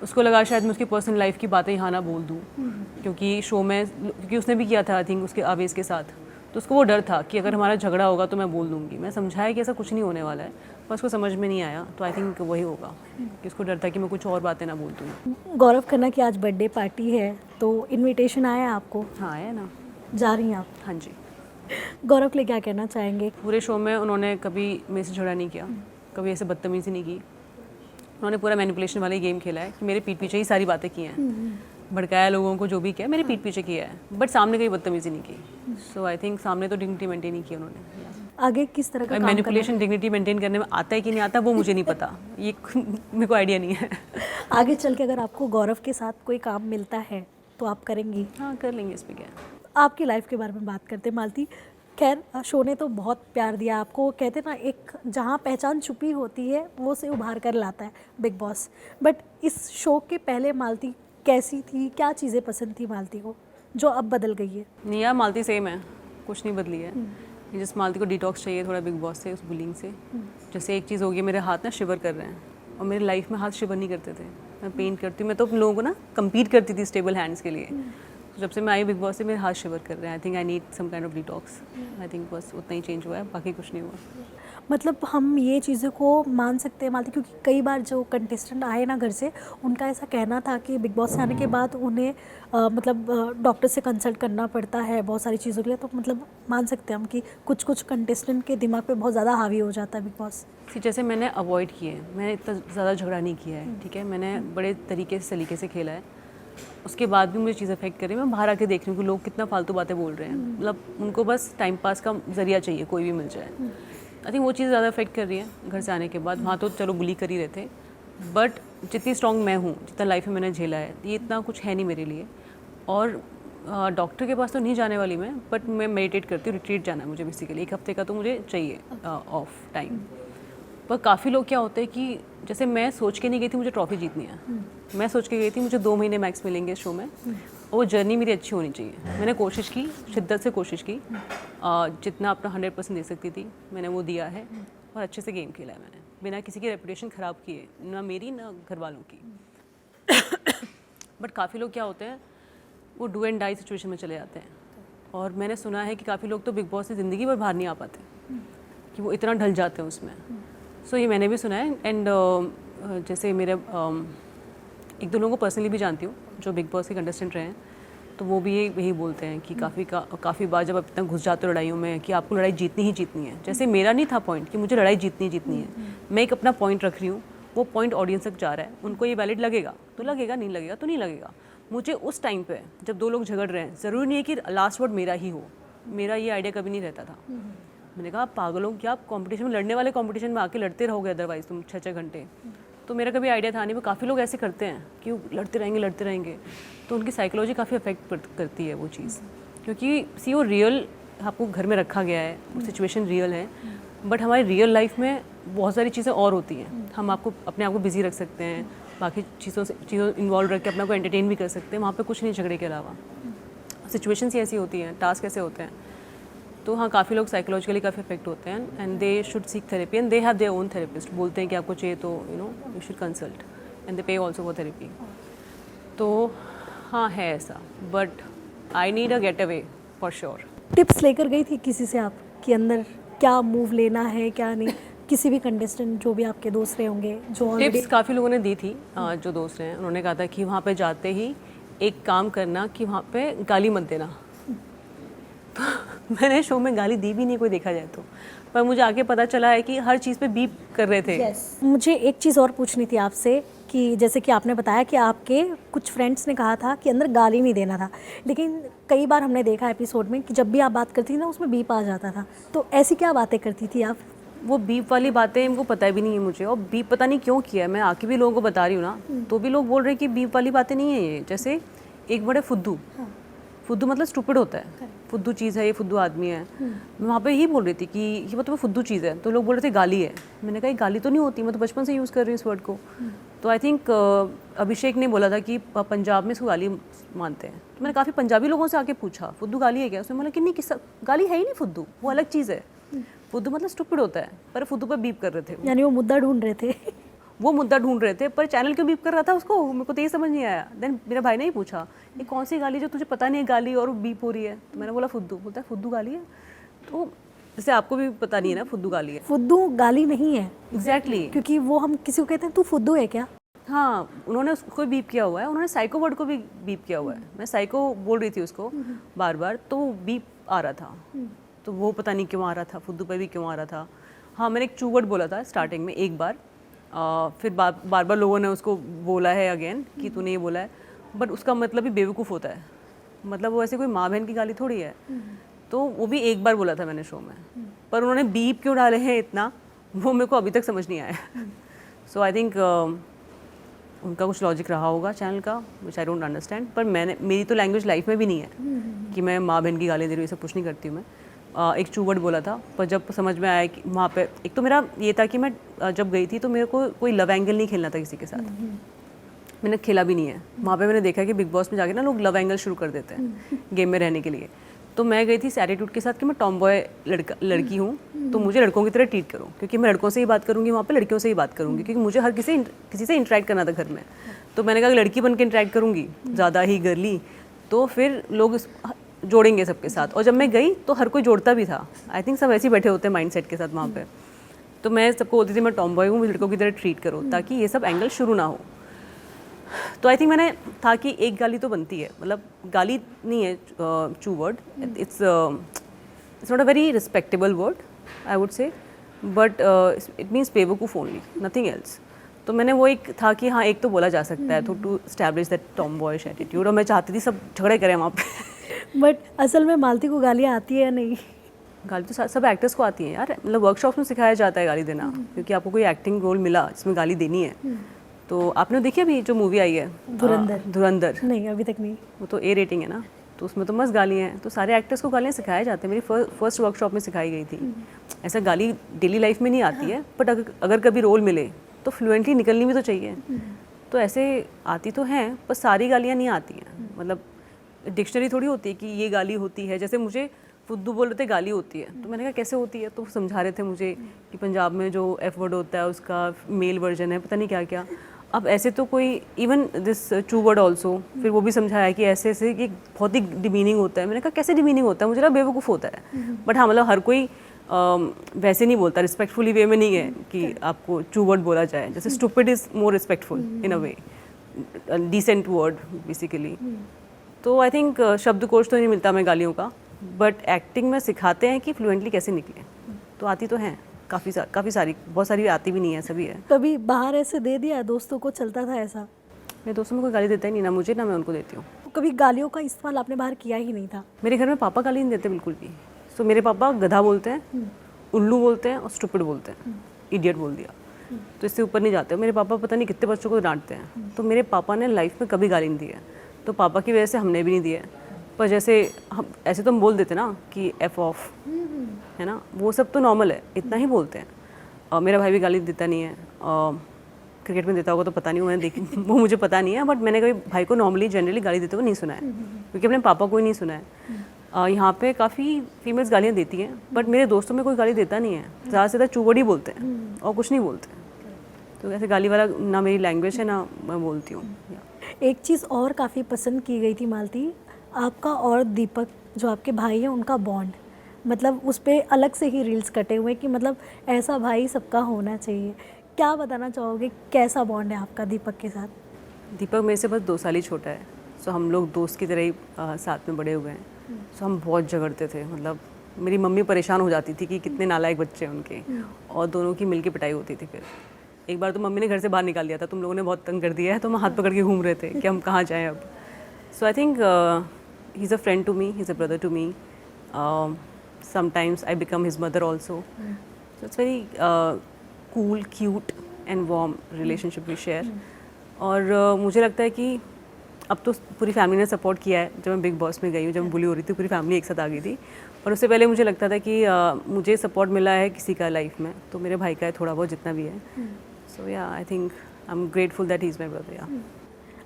Speaker 1: उसको लगा शायद मैं उसकी पर्सनल लाइफ की बातें यहाँ ना बोल दूँ, क्योंकि शो में, क्योंकि उसने भी किया था आई थिंक उसके आवेश के साथ, तो उसको वो डर था कि अगर हमारा झगड़ा होगा तो मैं बोल दूँगी। मैं समझाया कि ऐसा कुछ नहीं होने वाला है, पर उसको समझ में नहीं आया। तो आई थिंक वही होगा कि उसको डर था कि मैं कुछ और बातें ना बोल दूँ।
Speaker 2: गौरव खन्ना की आज बर्थडे पार्टी है, तो इनविटेशन आया है आपको?
Speaker 1: हाँ आया ना।
Speaker 2: जा रही हैं आप?
Speaker 1: हाँ जी।
Speaker 2: गौरव के लिए क्या कहना चाहेंगे?
Speaker 1: पूरे शो में उन्होंने कभी मेरे से झगड़ा नहीं किया, कभी ऐसे बदतमीज़ी नहीं की। उन्होंने पूरा मैनिपुलेशन वाला गेम खेला है कि मेरे पीठ पीछे ही सारी बातें की हैं, भड़काया लोगों को, जो भी किया मेरे पीठ पीछे किया है, बट सामने कहीं बदतमीज़ी नहीं की। सो आई थिंक सामने तो डिग्निटी मेंटेन ही की उन्होंने।
Speaker 2: आगे किस तरह का काम
Speaker 1: मैनिपुलेशन डिग्निटी मेंटेन करने में आता है कि नहीं आता वो मुझे नहीं पता, ये मेरे को आइडिया नहीं है।
Speaker 2: आगे चल के अगर आपको गौरव के साथ कोई काम मिलता है तो आप करेंगी?
Speaker 1: हाँ कर लेंगे, इस पर क्या है।
Speaker 2: आपकी लाइफ के बारे में बात करते हैं मालती। खैर शो ने तो बहुत प्यार दिया आपको, कहते ना एक जहाँ पहचान छुपी होती है वो से उभार कर लाता है बिग बॉस। बट इस शो के पहले मालती कैसी थी, क्या चीज़ें पसंद थी मालती को जो अब बदल गई है?
Speaker 1: नहीं यार, मालती सेम है, कुछ नहीं बदली है। ये जिस मालती को डिटॉक्स चाहिए थोड़ा बिग बॉस से, उस बुलिंग से। जैसे एक चीज़ हो गई, मेरे हाथ ना शिवर कर रहे हैं, और मेरी लाइफ में हाथ शिवर नहीं करते थे। मैं पेंट करती हूँ, मैं तो लोगों को ना कम्पीट करती थी स्टेबल हैंड्स के लिए। तो जब से मैं आई बिग बॉस से, मेरे हाथ शिवर कर रहे हैं। I think I need some kind of detox. I think बस उतना ही चेंज हुआ है, बाकी कुछ नहीं हुआ।
Speaker 2: मतलब हम ये चीज़ों को मान सकते हैं मालती, क्योंकि कई बार जो कंटेस्टेंट आए ना घर से, उनका ऐसा कहना था कि बिग बॉस से आने के बाद उन्हें मतलब डॉक्टर से कंसल्ट करना पड़ता है बहुत सारी चीज़ों के लिए। तो मतलब मान सकते हैं हम कि कुछ कुछ कंटेस्टेंट के दिमाग पे बहुत ज़्यादा हावी हो जाता है बिग बॉस।
Speaker 1: जैसे मैंने अवॉइड किए, मैंने इतना ज़्यादा झगड़ा नहीं किया है, ठीक है। मैंने बड़े सलीके से खेला है। उसके बाद भी मुझे चीज़ अफेक्ट करी। मैं बाहर आके देख रही हूँ कि लोग कितना फालतू बातें बोल रहे हैं। मतलब उनको बस टाइम पास का जरिया चाहिए, कोई भी मिल जाए। आई थिंक वो चीज़ ज़्यादा अफेक्ट कर रही है घर से आने के बाद। वहाँ तो चलो बुली कर ही रहे थे, बट जितनी स्ट्रॉन्ग मैं हूँ, जितना लाइफ में मैंने झेला है, ये इतना कुछ है नहीं मेरे लिए। और डॉक्टर के पास तो नहीं जाने वाली मैं, बट मैं मेडिटेट करती हूँ। रिट्रीट जाना है मुझे बेसिकली, 1 हफ्ते का तो मुझे चाहिए ऑफ टाइम। पर काफ़ी लोग क्या होते हैं कि जैसे मैं सोच के नहीं गई थी मुझे ट्रॉफी जीतनी है, मैं सोच के गई थी मुझे 2 महीने मैक्स मिलेंगे इस शो में, और वो जर्नी मेरी अच्छी होनी चाहिए। मैंने कोशिश की, शिद्दत से कोशिश की, जितना अपना 100% दे सकती थी मैंने वो दिया है, और अच्छे से गेम खेला है मैंने, बिना किसी की रेपुटेशन ख़राब किए, ना मेरी ना घर वालों की। बट काफ़ी लोग क्या होते हैं, वो डू एंड डाई सिचुएशन में चले जाते हैं। और मैंने सुना है कि काफ़ी लोग तो बिग बॉस से ज़िंदगी भर बाहर नहीं आ पाते, कि वो इतना ढल जाते हैं उसमें। सो ये मैंने भी सुना है। एंड जैसे मेरे 1-2 लोगों को पर्सनली भी जानती हूँ जो बिग बॉस के कंटेस्टेंट रहे हैं, तो वो भी यही बोलते हैं कि काफ़ी बार जब आप इतना घुस जाते हो लड़ाइयों में कि आपको लड़ाई जीतनी ही जीतनी है। जैसे मेरा नहीं था पॉइंट कि मुझे लड़ाई जीतनी है, मैं एक अपना पॉइंट रख रही हूँ, वो पॉइंट ऑडियंस तक जा रहा है, उनको ये वैलिड लगेगा तो लगेगा, नहीं लगेगा तो नहीं लगेगा। मुझे उस टाइम पे जब 2 लोग झगड़ रहे हैं, ज़रूरी नहीं है कि लास्ट वर्ड मेरा ही हो, मेरा ये आइडिया कभी नहीं रहता था। मैंने कहा आप पागल हो क्या, आप कंपटीशन में लड़ने वाले कंपटीशन में आके लड़ते रहोगे अदरवाइज तुम 6-6 घंटे। तो मेरा कभी आइडिया था नहीं। वो काफ़ी लोग ऐसे करते हैं कि लड़ते रहेंगे, तो उनकी साइकोलॉजी काफ़ी अफेक्ट करती है वो चीज़, क्योंकि सी वो रियल आपको घर में रखा गया है, वो सिचुएशन रियल है, बट हमारी रियल लाइफ में बहुत सारी चीज़ें और होती हैं। हम आपको अपने आप को बिजी रख सकते हैं, बाकी चीज़ों इन्वॉल्व रख के अपने को एंटरटेन भी कर सकते हैं, वहाँ पे कुछ नहीं झगड़े के अलावा। सिचुएशंस ही ऐसी होती हैं, टास्क ऐसे होते हैं। तो हाँ, काफ़ी लोग साइकोलॉजिकली काफ़ी अफेक्ट होते हैं, and they should seek therapy, and they have their own therapist. बोलते हैं कि आपको चाहिए तो you should consult, and they पे ऑल्सो फॉर थेरेपी। तो हाँ है ऐसा, but I need a get away for sure.
Speaker 2: Tips लेकर गई थी किसी से आप कि अंदर क्या मूव लेना है क्या नहीं? किसी भी कंटेस्टेंट जो भी आपके दोस्त रहे होंगे जो
Speaker 1: टिप्स काफ़ी लोगों ने दी थी, जो दोस्त हैं उन्होंने कहा था कि वहाँ पे जाते ही एक काम करना कि वहाँ पे गाली मत देना। तो मैंने शो में गाली दी भी नहीं, कोई देखा जाए तो, पर मुझे आगे पता चला है कि हर चीज़ पे बीप कर रहे थे।
Speaker 2: मुझे एक चीज़ और पूछनी थी आपसे कि जैसे कि आपने बताया कि आपके कुछ फ्रेंड्स ने कहा था कि अंदर गाली नहीं देना था, लेकिन कई बार हमने देखा एपिसोड में कि जब भी आप बात करती थी ना उसमें बीप आ जाता था। तो ऐसी क्या बातें करती थी आप?
Speaker 1: वो बीप वाली बातें इनको पता भी नहीं है मुझे, और बीप पता नहीं क्यों किया है। मैं आके भी लोगों को बता रही हूँ ना, तो भी लोग बोल रहे हैं कि बीप वाली बातें नहीं है ये। जैसे एक बड़े फुद्दू, फुद्दू मतलब स्टूपिड होता है, फुद्दू चीज़ है ये, फुद्दू आदमी है। मैं वहाँ पे ही बोल रही थी कि ये मतलब फुद्दू चीज़ है, तो लोग बोल रहे थे गाली है। मैंने कहा ये गाली तो नहीं होती, मैं तो बचपन से यूज़ कर रही हूँ इस वर्ड को। तो आई थिंक अभिषेक ने बोला था कि पंजाब में इसको गाली मानते हैं, तो मैंने काफ़ी पंजाबी लोगों से आके पूछा फुद्दू गाली है क्या, उसने बोला कि नहीं, किस गाली है ही नहीं, फुद्दू वो अलग चीज़ है। फुद्दू मतलब स्टूपिड होता है, पर फुद्दू पर बीप कर रहे थे।
Speaker 2: यानी वो मुद्दा ढूंढ रहे थे।
Speaker 1: वो मुद्दा ढूंढ रहे थे, पर चैनल क्यों बीप कर रहा था उसको, मेरे को तो ये समझ नहीं आया। देन मेरा भाई ने ही पूछा ये कौन सी गाली जो तुझे पता नहीं है गाली और बीप हो रही है, तो मैंने बोला फुद्दू। बोलता है फुद्दू गाली है, तो जैसे आपको भी पता नहीं है ना फुद्दू गाली है।
Speaker 2: फुद्दू गाली नहीं है
Speaker 1: एग्जैक्टली,
Speaker 2: क्योंकि वो हम किसी को कहते हैं तू फुद्दू है क्या।
Speaker 1: हाँ, उन्होंने उसको बीप किया हुआ है, उन्होंने साइको वर्ड को भी बीप किया हुआ है। मैं साइको बोल रही थी उसको बार बार, तो वो बीप आ रहा था, तो वो पता नहीं क्यों आ रहा था, फुद्दू पे भी क्यों आ रहा था। हाँ, मैंने एक चूवर्ड बोला था स्टार्टिंग में एक बार, फिर बार बार लोगों ने उसको बोला है अगेन कि तूने ये बोला है, बट उसका मतलब भी बेवकूफ़ होता है, मतलब वो ऐसे कोई माँ बहन की गाली थोड़ी है। तो वो भी एक बार बोला था मैंने शो में, पर उन्होंने बीप क्यों डाले हैं इतना, वो मेरे को अभी तक समझ नहीं आया। सो आई थिंक उनका कुछ लॉजिक रहा होगा चैनल का, विच आई डोंट अंडरस्टैंड। पर मेरी तो लैंग्वेज लाइफ में भी नहीं है कि मैं माँ बहन की गाली दे रही हूँ, ये सब कुछ नहीं करती हूँ मैं। एक चू वर्ड बोला था, पर जब समझ में आया कि वहाँ पे एक तो मेरा ये था कि मैं जब गई थी तो मेरे को कोई लव एंगल नहीं खेलना था किसी के साथ, मैंने खेला भी नहीं है। वहाँ पे मैंने देखा कि बिग बॉस में जाके ना लोग लव एंगल शुरू कर देते हैं गेम में रहने के लिए। तो मैं गई थी इस एटीट्यूड के साथ कि मैं टॉम बॉय लड़की हूँ, तो मुझे लड़कों की तरह ट्रीट करो, क्योंकि मैं लड़कों से ही बात करूँगी वहाँ पे, लड़कियों से ही बात करूँगी, क्योंकि मुझे हर किसी से इंटरेक्ट करना था घर में। तो मैंने कहा लड़की बन के इंटरेक्ट करूँगी ज़्यादा ही गर्ली, तो फिर लोग जोड़ेंगे सबके साथ। और जब मैं गई तो हर कोई जोड़ता भी था। आई थिंक सब ऐसे ही बैठे होते हैं माइंड सेट के साथ वहाँ पे। तो मैं सबको बोलती थी मैं टॉम बॉय हूँ, मुझे लड़कों की तरह ट्रीट करो, ताकि ये सब एंगल शुरू ना हो। तो आई थिंक मैंने था कि एक गाली तो बनती है, मतलब गाली नहीं है चू word, it's not a very respectable word I would say, but it means बेवकूफ़ ओनली, नथिंग एल्स। तो मैंने वो एक था कि हाँ एक तो बोला जा सकता है to establish that tomboyish attitude, और मैं चाहती थी सब झगड़े करें वहाँ पे।
Speaker 2: बट असल में मालती को गालियाँ आती है या नहीं?
Speaker 1: गाली तो सब एक्टर्स को आती है यार, मतलब वर्कशॉप में सिखाया जाता है गाली देना, क्योंकि आपको कोई एक्टिंग रोल मिला जिसमें गाली देनी है। तो आपने देखी अभी जो मूवी आई है धुरंधर?
Speaker 2: नहीं अभी तक नहीं।
Speaker 1: वो तो ए रेटिंग है ना, तो उसमें तो मस्त गालियाँ हैं। तो सारे एक्टर्स को गालियाँ सिखाए जाते हैं, मेरी फर्स्ट वर्कशॉप में सिखाई गई थी। ऐसा गाली डेली लाइफ में नहीं आती है, बट अगर कभी रोल मिले तो फ्लुएंटली निकलनी भी तो चाहिए। तो ऐसे आती तो हैं, पर सारी गालियाँ नहीं आती हैं, मतलब डिक्शनरी थोड़ी होती है कि ये गाली होती है। जैसे मुझे फुद्दू बोल रहे थे गाली होती है, तो मैंने कहा कैसे होती है, तो समझा रहे थे मुझे कि पंजाब में जो एफ वर्ड होता है उसका मेल वर्जन है, पता नहीं क्या क्या। अब ऐसे तो कोई इवन दिस चू वर्ड ऑल्सो, फिर वो भी समझाया कि ऐसे ऐसे कि बहुत ही डिमीनिंग होता है। मैंने कहा कैसे डिमीनिंग होता है, मुझे लगा बेवकूफ़ होता है। बट हाँ, मतलब हर कोई वैसे नहीं बोलता, रिस्पेक्टफुली वे में नहीं है कि आपको चू वर्ड बोला जाए। जैसे stupid is more respectful in a way, decent word basically. तो आई थिंक शब्दकोश तो नहीं मिलता हमें गालियों का, बट एक्टिंग में सिखाते हैं कि फ्लुएंटली कैसे निकले। तो आती तो हैं काफ़ी सारी, बहुत सारी आती भी नहीं है, सभी है।
Speaker 2: कभी बाहर ऐसे दे दिया दोस्तों को, चलता था ऐसा?
Speaker 1: मेरे दोस्तों में कोई गाली देता ही नहीं, ना मुझे ना मैं उनको देती हूँ।
Speaker 2: कभी गालियों का इस्तेमाल आपने बाहर किया ही नहीं था?
Speaker 1: मेरे घर में पापा गाली नहीं देते बिल्कुल भी। सो मेरे पापा गधा बोलते हैं, उल्लू बोलते हैं और स्टूपिड बोलते हैं, इडियट बोल दिया, तो इससे ऊपर नहीं जाते। मेरे पापा पता नहीं कितने बच्चों को डांटते हैं, तो मेरे पापा ने लाइफ में कभी गाली नहीं दी है। तो पापा की वजह से हमने भी नहीं दिया है। पर जैसे हम ऐसे तो हम बोल देते ना कि एफ ऑफ, है ना, वो सब तो नॉर्मल है, इतना ही बोलते हैं। और मेरा भाई भी गाली देता नहीं है, क्रिकेट में देता होगा तो पता नहीं, मैंने देखी वो मुझे पता नहीं है, बट मैंने कभी भाई को नॉर्मली जनरली गाली देते हुए नहीं सुना है, क्योंकि अपने पापा को ही नहीं सुना है। यहाँ पे काफ़ी फीमेल्स गालियाँ देती हैं, बट मेरे दोस्तों में कोई गाली देता नहीं है, ज़्यादा से ज़्यादा चूवड़ ही बोलते हैं और कुछ नहीं बोलते। तो ऐसे गाली वाला ना मेरी लैंग्वेज है ना मैं बोलती हूँ।
Speaker 2: एक चीज़ और काफ़ी पसंद की गई थी मालती, आपका और दीपक जो आपके भाई हैं उनका बॉन्ड, मतलब उस पर अलग से ही रील्स कटे हुए कि मतलब ऐसा भाई सबका होना चाहिए। क्या बताना चाहोगे, कैसा बॉन्ड है आपका दीपक के साथ?
Speaker 1: दीपक मेरे से बस 2 साल ही छोटा है, सो हम लोग दोस्त की तरह ही साथ में बड़े हुए हैं। सो हम बहुत झगड़ते थे, मतलब मेरी मम्मी परेशान हो जाती थी कि कितने नालायक बच्चे हैं उनके, और दोनों की मिलके पिटाई होती थी। फिर एक बार तो मम्मी ने घर से बाहर निकाल दिया था, तुम लोगों ने बहुत तंग कर दिया है, तो हम हाथ पकड़ के घूम रहे थे कि हम कहाँ जाएँ अब। So I think he is a friend to me, he is a brother to me, sometimes I become his mother also. So it's very cool, cute and warm relationship we share. और मुझे लगता है कि अब तो पूरी family ने support किया है। जब मैं बिग बॉस में गई हूँ, जब मैं बुली हो रही थी, पूरी फैमिली एक साथ आ गई थी। और उससे पहले मुझे लगता था कि मुझे सपोर्ट मिला है किसी का लाइफ में, तो मेरे भाई का है थोड़ा बहुत जितना भी है। सो या आई think I am grateful that he is my brother. या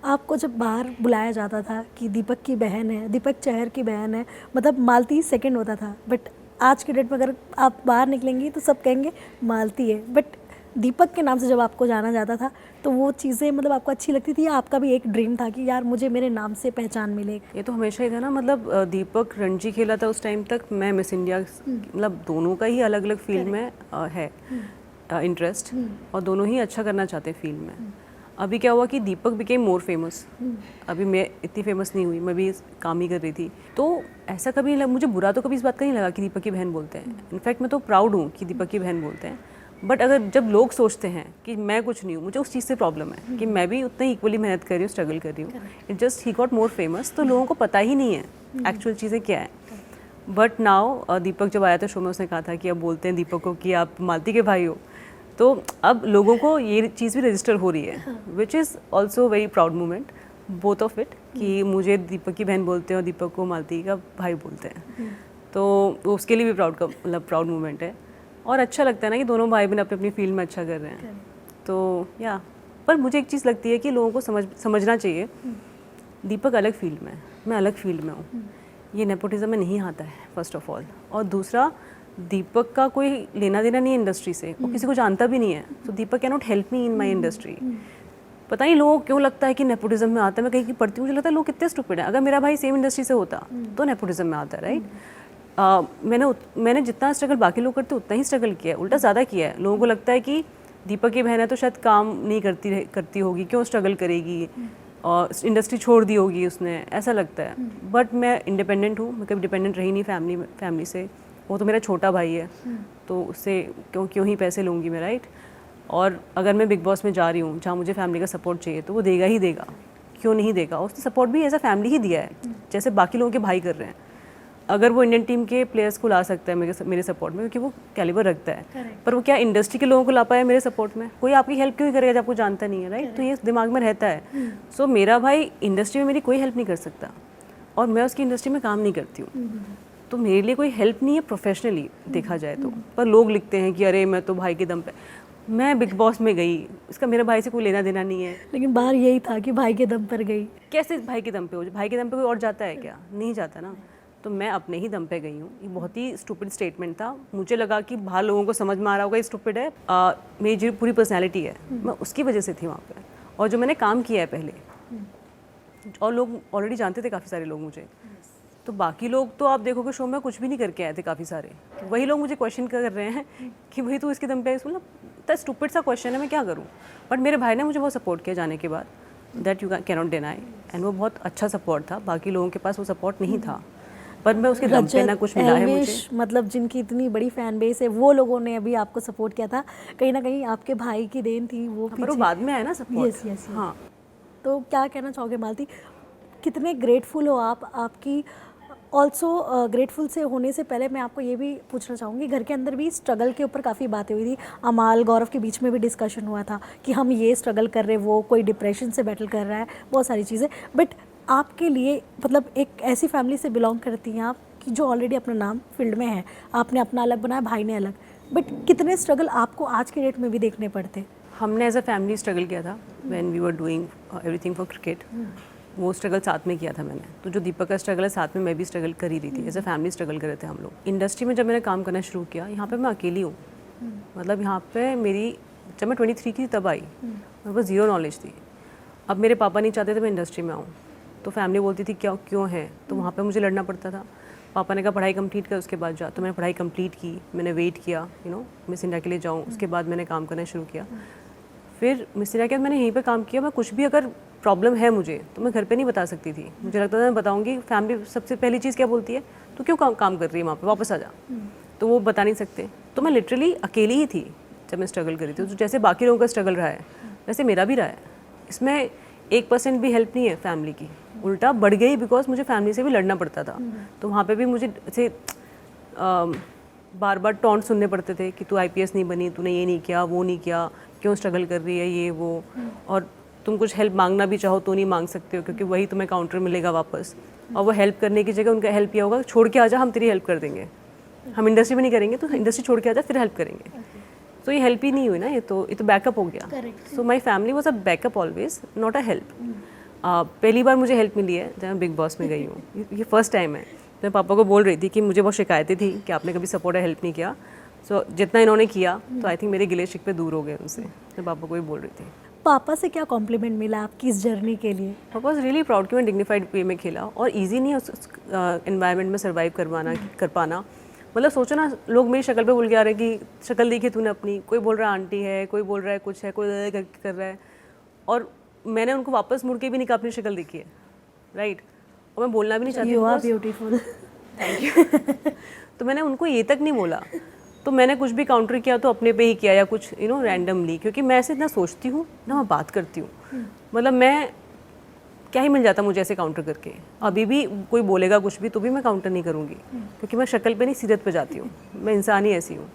Speaker 2: आपको जब बाहर बुलाया जाता था कि दीपक की बहन है, दीपक चहर की बहन है, मतलब मालती सेकंड होता था, बट आज के डेट में अगर आप बाहर निकलेंगी तो सब कहेंगे मालती है, बट दीपक के नाम से जब आपको जाना जाता था तो वो चीज़ें मतलब आपको अच्छी लगती थी, या आपका भी एक ड्रीम था कि यार मुझे मेरे नाम से पहचान मिले?
Speaker 1: ये तो हमेशा ही था ना, मतलब दीपक रणजी खेला था उस टाइम तक, मैं मिस इंडिया, मतलब दोनों का ही अलग अलग फील्ड में है इंटरेस्ट, और दोनों ही अच्छा करना चाहते हैं फील्ड में। अभी क्या हुआ कि दीपक बिकेम मोर फेमस, अभी मैं इतनी फेमस नहीं हुई, मैं भी काम ही कर रही थी। तो ऐसा कभी मुझे बुरा तो कभी इस बात का नहीं लगा कि दीपक की बहन बोलते हैं। इनफैक्ट मैं तो प्राउड हूँ कि दीपक की बहन बोलते हैं। बट अगर जब लोग सोचते हैं कि मैं कुछ नहीं हूँ, मुझे उस चीज़ से प्रॉब्लम है कि मैं भी उतना ही इक्वली मेहनत कर रही हूँ, स्ट्रगल कर रही हूँ। It just he got more famous, तो लोगों को पता ही नहीं है एक्चुअल चीज़ें क्या है। बट नाउ दीपक जब आया था शो में, उसने कहा था कि अब बोलते हैं दीपक को कि आप मालती के भाई हो, तो अब लोगों को ये चीज़ भी रजिस्टर हो रही है, which is also very proud moment, both of it, कि मुझे दीपक की बहन बोलते हैं और दीपक को मालती का भाई बोलते हैं। तो उसके लिए भी प्राउड मोमेंट है। और अच्छा लगता है ना कि दोनों भाई बहन अपनी अपनी फील्ड में अच्छा कर रहे हैं। तो या पर मुझे एक चीज़ लगती है कि लोगों को समझना चाहिए, दीपक अलग फील्ड में है, मैं अलग फील्ड में हूँ। ये नेपोटिज्म में नहीं आता है फर्स्ट ऑफ ऑल, और दूसरा दीपक का कोई लेना देना नहीं है इंडस्ट्री से, वो किसी को जानता भी नहीं है। तो Deepak can not help me in my industry. पता नहीं लोगों को क्यों लगता है कि नेपोटिज्म में आता है। मैं कहीं की पढ़ती हूँ, मुझे लगता है लोग कितने स्टूपिड हैं। अगर मेरा भाई सेम इंडस्ट्री से होता तो नेपोटिज्म में आता है, राइट। मैंने जितना स्ट्रगल बाकी लोग करते उतना ही स्ट्रगल किया है, उल्टा ज़्यादा किया है। लोगों को लगता है कि दीपक की बहन है तो शायद काम नहीं करती होगी, क्यों स्ट्रगल करेगी, और इंडस्ट्री छोड़ दी होगी उसने, ऐसा लगता है। बट मैं इंडिपेंडेंट हूँ, मैं कभी डिपेंडेंट रही नहीं फैमिली से। वो तो मेरा छोटा भाई है, तो उससे क्यों ही पैसे लूँगी मैं, राइट। और अगर मैं बिग बॉस में जा रही हूँ जहाँ मुझे फैमिली का सपोर्ट चाहिए तो वो देगा ही देगा, क्यों नहीं देगा। उसने सपोर्ट भी एज अ फैमिली ही दिया है, जैसे बाकी लोगों के भाई कर रहे हैं। अगर वो इंडियन टीम के प्लेयर्स को ला सकता है मेरे सपोर्ट में, क्योंकि वो कैलिबर रखता है, पर वो क्या इंडस्ट्री के लोगों को ला पाया मेरे सपोर्ट में? कोई आपकी हेल्प क्यों करेगा जब आपको जानता नहीं है, राइट। तो ये दिमाग में रहता है। सो मेरा भाई इंडस्ट्री में मेरी कोई हेल्प नहीं कर सकता, और मैं उसकी इंडस्ट्री में काम नहीं करती हूँ, तो मेरे लिए कोई हेल्प नहीं है प्रोफेशनली देखा जाए तो। पर लोग लिखते हैं कि अरे मैं तो भाई के दम पे, मैं बिग बॉस में गई, इसका मेरे भाई से कोई लेना देना नहीं है।
Speaker 2: लेकिन बाहर यही था कि भाई के दम पर गई।
Speaker 1: कैसे भाई के दम पे हो? भाई के दम पे कोई और जाता है क्या? नहीं जाता ना। तो मैं अपने ही दम पे गई हूँ। ये बहुत ही स्टूपिड स्टेटमेंट था, मुझे लगा कि बाहर लोगों को समझ में आ रहा होगा ये स्टूपिड है। मेरी जो पूरी पर्सनैलिटी है मैं उसकी वजह से थी वहाँ पे, और जो मैंने काम किया है पहले, और लोग ऑलरेडी जानते थे काफ़ी सारे लोग मुझे। तो बाकी लोग तो आप देखोगे शो में कुछ भी नहीं करके आए थे काफ़ी सारे, वही लोग मुझे क्वेश्चन कर रहे हैं कि भाई तू इसके दम पे, मतलब इतना स्टूपिड सा क्वेश्चन है, मैं क्या करूँ। बट मेरे भाई ने मुझे बहुत सपोर्ट किया जाने के बाद, that you can not deny, and वो बहुत अच्छा सपोर्ट था। बाकी लोगों के पास वो सपोर्ट नहीं था, पर मैं उसके दम पे ना कुछ मिला है मुझे।
Speaker 2: मतलब जिनकी इतनी बड़ी फैन बेस है, वो लोगों ने अभी आपको सपोर्ट किया था, कहीं ना कहीं आपके भाई की देन थी वो।
Speaker 1: पर वो बाद में आया ना सपोर्ट।
Speaker 2: Yes yes.
Speaker 1: हाँ,
Speaker 2: तो क्या कहना चाहोगे मालती, कितने ग्रेटफुल हो आप? आपकी ऑल्सो ग्रेटफुल से होने से पहले मैं आपको ये भी पूछना चाहूँगी, घर के अंदर भी स्ट्रगल के ऊपर काफ़ी बातें हुई थी। अमाल गौरव के बीच में भी डिस्कशन हुआ था कि हम ये स्ट्रगल कर रहे, वो कोई डिप्रेशन से बैटल कर रहा है, बहुत सारी चीज़ें। बट आपके लिए मतलब एक ऐसी फैमिली से बिलोंग करती हैं आप कि जो ऑलरेडी अपना नाम फील्ड में है, आपने अपना अलग बनाया, भाई ने अलग, बट कितने स्ट्रगल आपको आज के डेट में भी देखने पड़ते?
Speaker 1: हमने एज अ फैमिली स्ट्रगल किया था when we were doing everything for cricket. वो स्ट्रगल साथ में किया था मैंने। तो जो दीपक का स्ट्रगल है साथ में मैं भी स्ट्रगल कर ही रही थी, एज अ फैमिली स्ट्रगल कर रहे थे हम लोग। इंडस्ट्री में जब मैंने काम करना शुरू किया, यहाँ पे मैं अकेली हूँ। मतलब यहाँ पे मेरी, जब मैं 23 की तब आई, मेरे पास ज़ीरो नॉलेज थी। अब मेरे पापा नहीं चाहते थे मैं इंडस्ट्री में आऊँ, तो फैमिली बोलती थी क्यों है, तो वहाँ पे मुझे लड़ना पड़ता था। पापा ने कहा पढ़ाई कंप्लीट कर, उसके बाद जा। तो मैंने पढ़ाई कंप्लीट की, मैंने वेट किया मिस इंडिया के लिए जाऊँ, उसके बाद मैंने काम करना शुरू किया। फिर मिस इंडिया के बाद मैंने यहीं पे काम किया। मैं कुछ भी अगर प्रॉब्लम है मुझे तो मैं घर पे नहीं बता सकती थी, मुझे लगता था मैं बताऊंगी, फैमिली सबसे पहली चीज़ क्या बोलती है, तो क्यों काम कर रही है वहाँ पे, वापस आ जा। तो वो बता नहीं सकते। तो मैं लिटरली अकेली ही थी जब मैं स्ट्रगल करी थी। तो जैसे बाकी लोगों का स्ट्रगल रहा है वैसे मेरा भी रहा है। इसमें 1% भी हेल्प नहीं है फैमिली की, उल्टा बढ़ गई, बिकॉज मुझे फैमिली से भी लड़ना पड़ता था। तो वहाँ पे भी मुझे ऐसे बार बार टॉन्ट सुनने पड़ते थे कि तू IPS नहीं बनी, तूने ये नहीं किया, वो नहीं किया, क्यों स्ट्रगल कर रही है, ये वो। और तुम कुछ हेल्प मांगना भी चाहो तो नहीं मांग सकते हो, क्योंकि वही तुम्हें काउंटर मिलेगा वापस। और वो हेल्प करने की जगह उनका हेल्प किया होगा, छोड़ के आ जा, हम तेरी हेल्प कर देंगे, हम इंडस्ट्री में नहीं करेंगे, तो इंडस्ट्री छोड़ के आ जा फिर हेल्प करेंगे। तो ये हेल्प ही नहीं हुई ना, ये तो बैकअप हो गया। So my family was a backup always, not a help. पहली बार मुझे हेल्प मिली है जब मैं बिग बॉस में गई हूँ, ये फर्स्ट टाइम है। मैं पापा को बोल रही थी कि मुझे बहुत शिकायतें थी कि आपने कभी सपोर्ट या हेल्प नहीं किया। सो जितना इन्होंने किया तो आई थिंक मेरे गिले शिकवे दूर हो गए उनसे। मैं पापा को ही बोल रही थी।
Speaker 2: पापा से क्या कॉम्प्लीमेंट मिला आपकी इस जर्नी के लिए?
Speaker 1: पापा वाज रियली प्राउड कि मैं डिग्निफाइड वे में खेला, और इजी नहीं है उस एनवायरनमेंट में सर्वाइव कर पाना। मतलब सोचो ना, लोग मेरी शक्ल पे बोल के आ रहे हैं कि शक्ल देखी तूने अपनी, कोई बोल रहा है आंटी है, कोई बोल रहा है कुछ है, कोई कर रहा है, और मैंने उनको वापस मुड़ के भी नहीं कहा अपनी शक्ल देखी है, राइट। और मैं बोलना भी नहीं चाहती।
Speaker 2: You are beautiful.
Speaker 1: Thank you. तो मैंने उनको ये तक नहीं बोला। तो मैंने कुछ भी काउंटर किया तो अपने पे ही किया, या कुछ रैंडमली, क्योंकि मैं ऐसे इतना सोचती हूँ ना, मैं बात करती हूँ। मतलब मैं क्या ही मिल जाता मुझे ऐसे काउंटर करके। अभी भी कोई बोलेगा कुछ भी तो भी मैं काउंटर नहीं करूँगी, क्योंकि मैं शक्ल पे नहीं सीरत पे जाती हूँ, मैं इंसान ही ऐसी हूँ।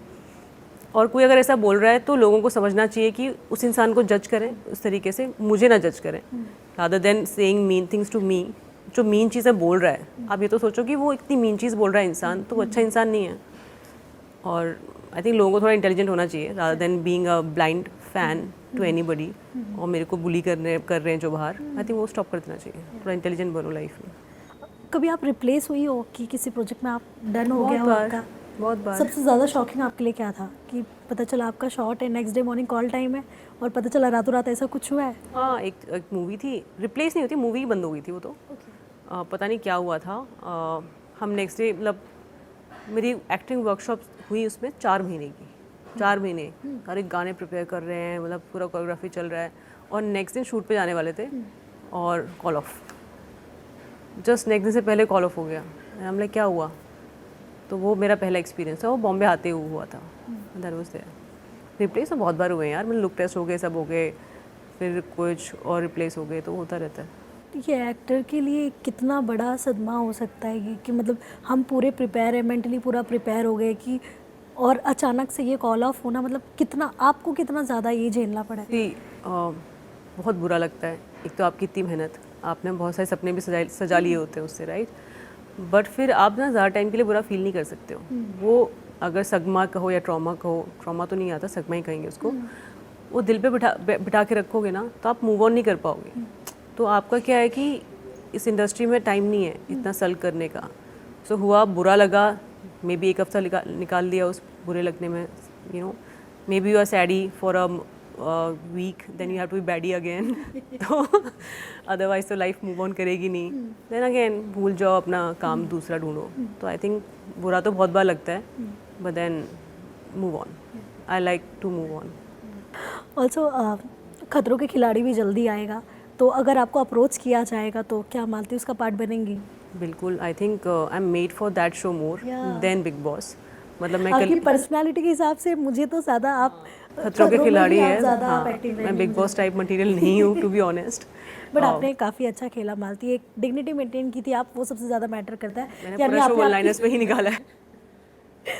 Speaker 1: और कोई अगर ऐसा बोल रहा है तो लोगों को समझना चाहिए कि उस इंसान को जज करें उस तरीके से, मुझे ना जज करें, rather than saying mean things to me, जो मीन चीज़ें बोल रहा है, आप ये तो सोचो कि वो इतनी मीन चीज़ बोल रहा है इंसान, तो वो अच्छा इंसान नहीं है। और आई थिंक लोगों को थोड़ा इंटेलिजेंट होना चाहिए rather than being a blind fan to anybody, और मेरे को बुली कर रहे हैं जो बाहर, आई थिंक वो स्टॉप कर देना चाहिए। थोड़ा इंटेलिजेंट बनो लाइफ में।
Speaker 2: कभी आप रिप्लेस हुई हो कि किसी प्रोजेक्ट में आप डन हो गया हो आपका?
Speaker 1: बहुत बार।
Speaker 2: सबसे ज़्यादा शॉकिंग आपके लिए क्या था कि पता चला आपका शॉट है, next day morning call time है और पता चला रातों रात ऐसा कुछ हुआ है?
Speaker 1: हाँ, एक मूवी थी, रिप्लेस नहीं होती, मूवी ही बंद हो गई थी वो तो। पता नहीं क्या हुआ था। हम नेक्स्ट डे, मतलब मेरी एक्टिंग वर्कशॉप हुई उसमें 4 महीने की, 4 महीने हर एक गाने प्रिपेयर कर रहे हैं, मतलब पूरा कोरियोग्राफी चल रहा है, और नेक्स्ट दिन शूट पे जाने वाले थे और कॉल ऑफ, जस्ट नेक्स्ट दिन से पहले कॉल ऑफ हो गया। हम लाइक क्या हुआ? तो वो मेरा पहला एक्सपीरियंस था, वो बॉम्बे आते हुए हुआ था। That was there. रिप्लेस तो बहुत बार हुए हैं यार, मतलब लुक टेस्ट हो गए, सब हो गए, फिर कुछ और रिप्लेस हो गए, तो होता रहता है।
Speaker 2: ये एक्टर के लिए कितना बड़ा सदमा हो सकता है ये कि मतलब हम पूरे प्रिपेयर है, मेंटली पूरा प्रिपेयर हो गए कि, और अचानक से ये कॉल ऑफ होना, मतलब कितना आपको कितना ज़्यादा ये झेलना पड़ा है?
Speaker 1: कि बहुत बुरा लगता है। एक तो आपकी इतनी मेहनत, आपने बहुत सारे सपने भी सजा लिए होते हैं उससे, राइट, बट फिर आप ना ज़्यादा टाइम के लिए बुरा फील नहीं कर सकते हो। वो अगर सदमा कहो या ट्रॉमा कहो, ट्रॉमा तो नहीं आता, सदमा ही कहेंगे उसको, वो दिल पे बिठा के रखोगे ना, तो आप मूव ऑन नहीं कर पाओगे। तो आपका क्या है कि इस इंडस्ट्री में टाइम नहीं है इतना सल करने का। सो हुआ, बुरा लगा, मे बी एक हफ्ता निकाल दिया उस बुरे लगने में, you know, maybe you are saddie for a week, then you have to be baddie again. तो अदरवाइज तो लाइफ मूव ऑन करेगी नहीं, देन अगेन भूल जाओ, अपना काम दूसरा ढूंढो। तो आई थिंक बुरा तो बहुत बार लगता है, but then move on. I like to move on.
Speaker 2: Also खतरों के खिलाड़ी भी जल्दी आएगा, तो अगर आपको अप्रोच किया जाएगा तो क्या मालती उसका पार्ट बनेंगी?
Speaker 1: बिल्कुल, आई think I am made for that show more than big boss. मतलब मैं
Speaker 2: आपकी पर्सनालिटी के हिसाब से मुझे तो ज़्यादा आप
Speaker 1: खतरों के खिलाड़ी है।
Speaker 2: ज़्यादा
Speaker 1: हाँ, मैं बिग बॉस टाइप मटेरियल नहीं हूँ, टू बी ऑनेस्ट।
Speaker 2: बट आपने काफ़ी अच्छा खेला मालती, एक डिग्निटी मेंटेन की थी आप, वो सबसे ज़्यादा मैटर करता है।
Speaker 1: मैंने पूरा शो वन लाइनर्स में ही निकाला है।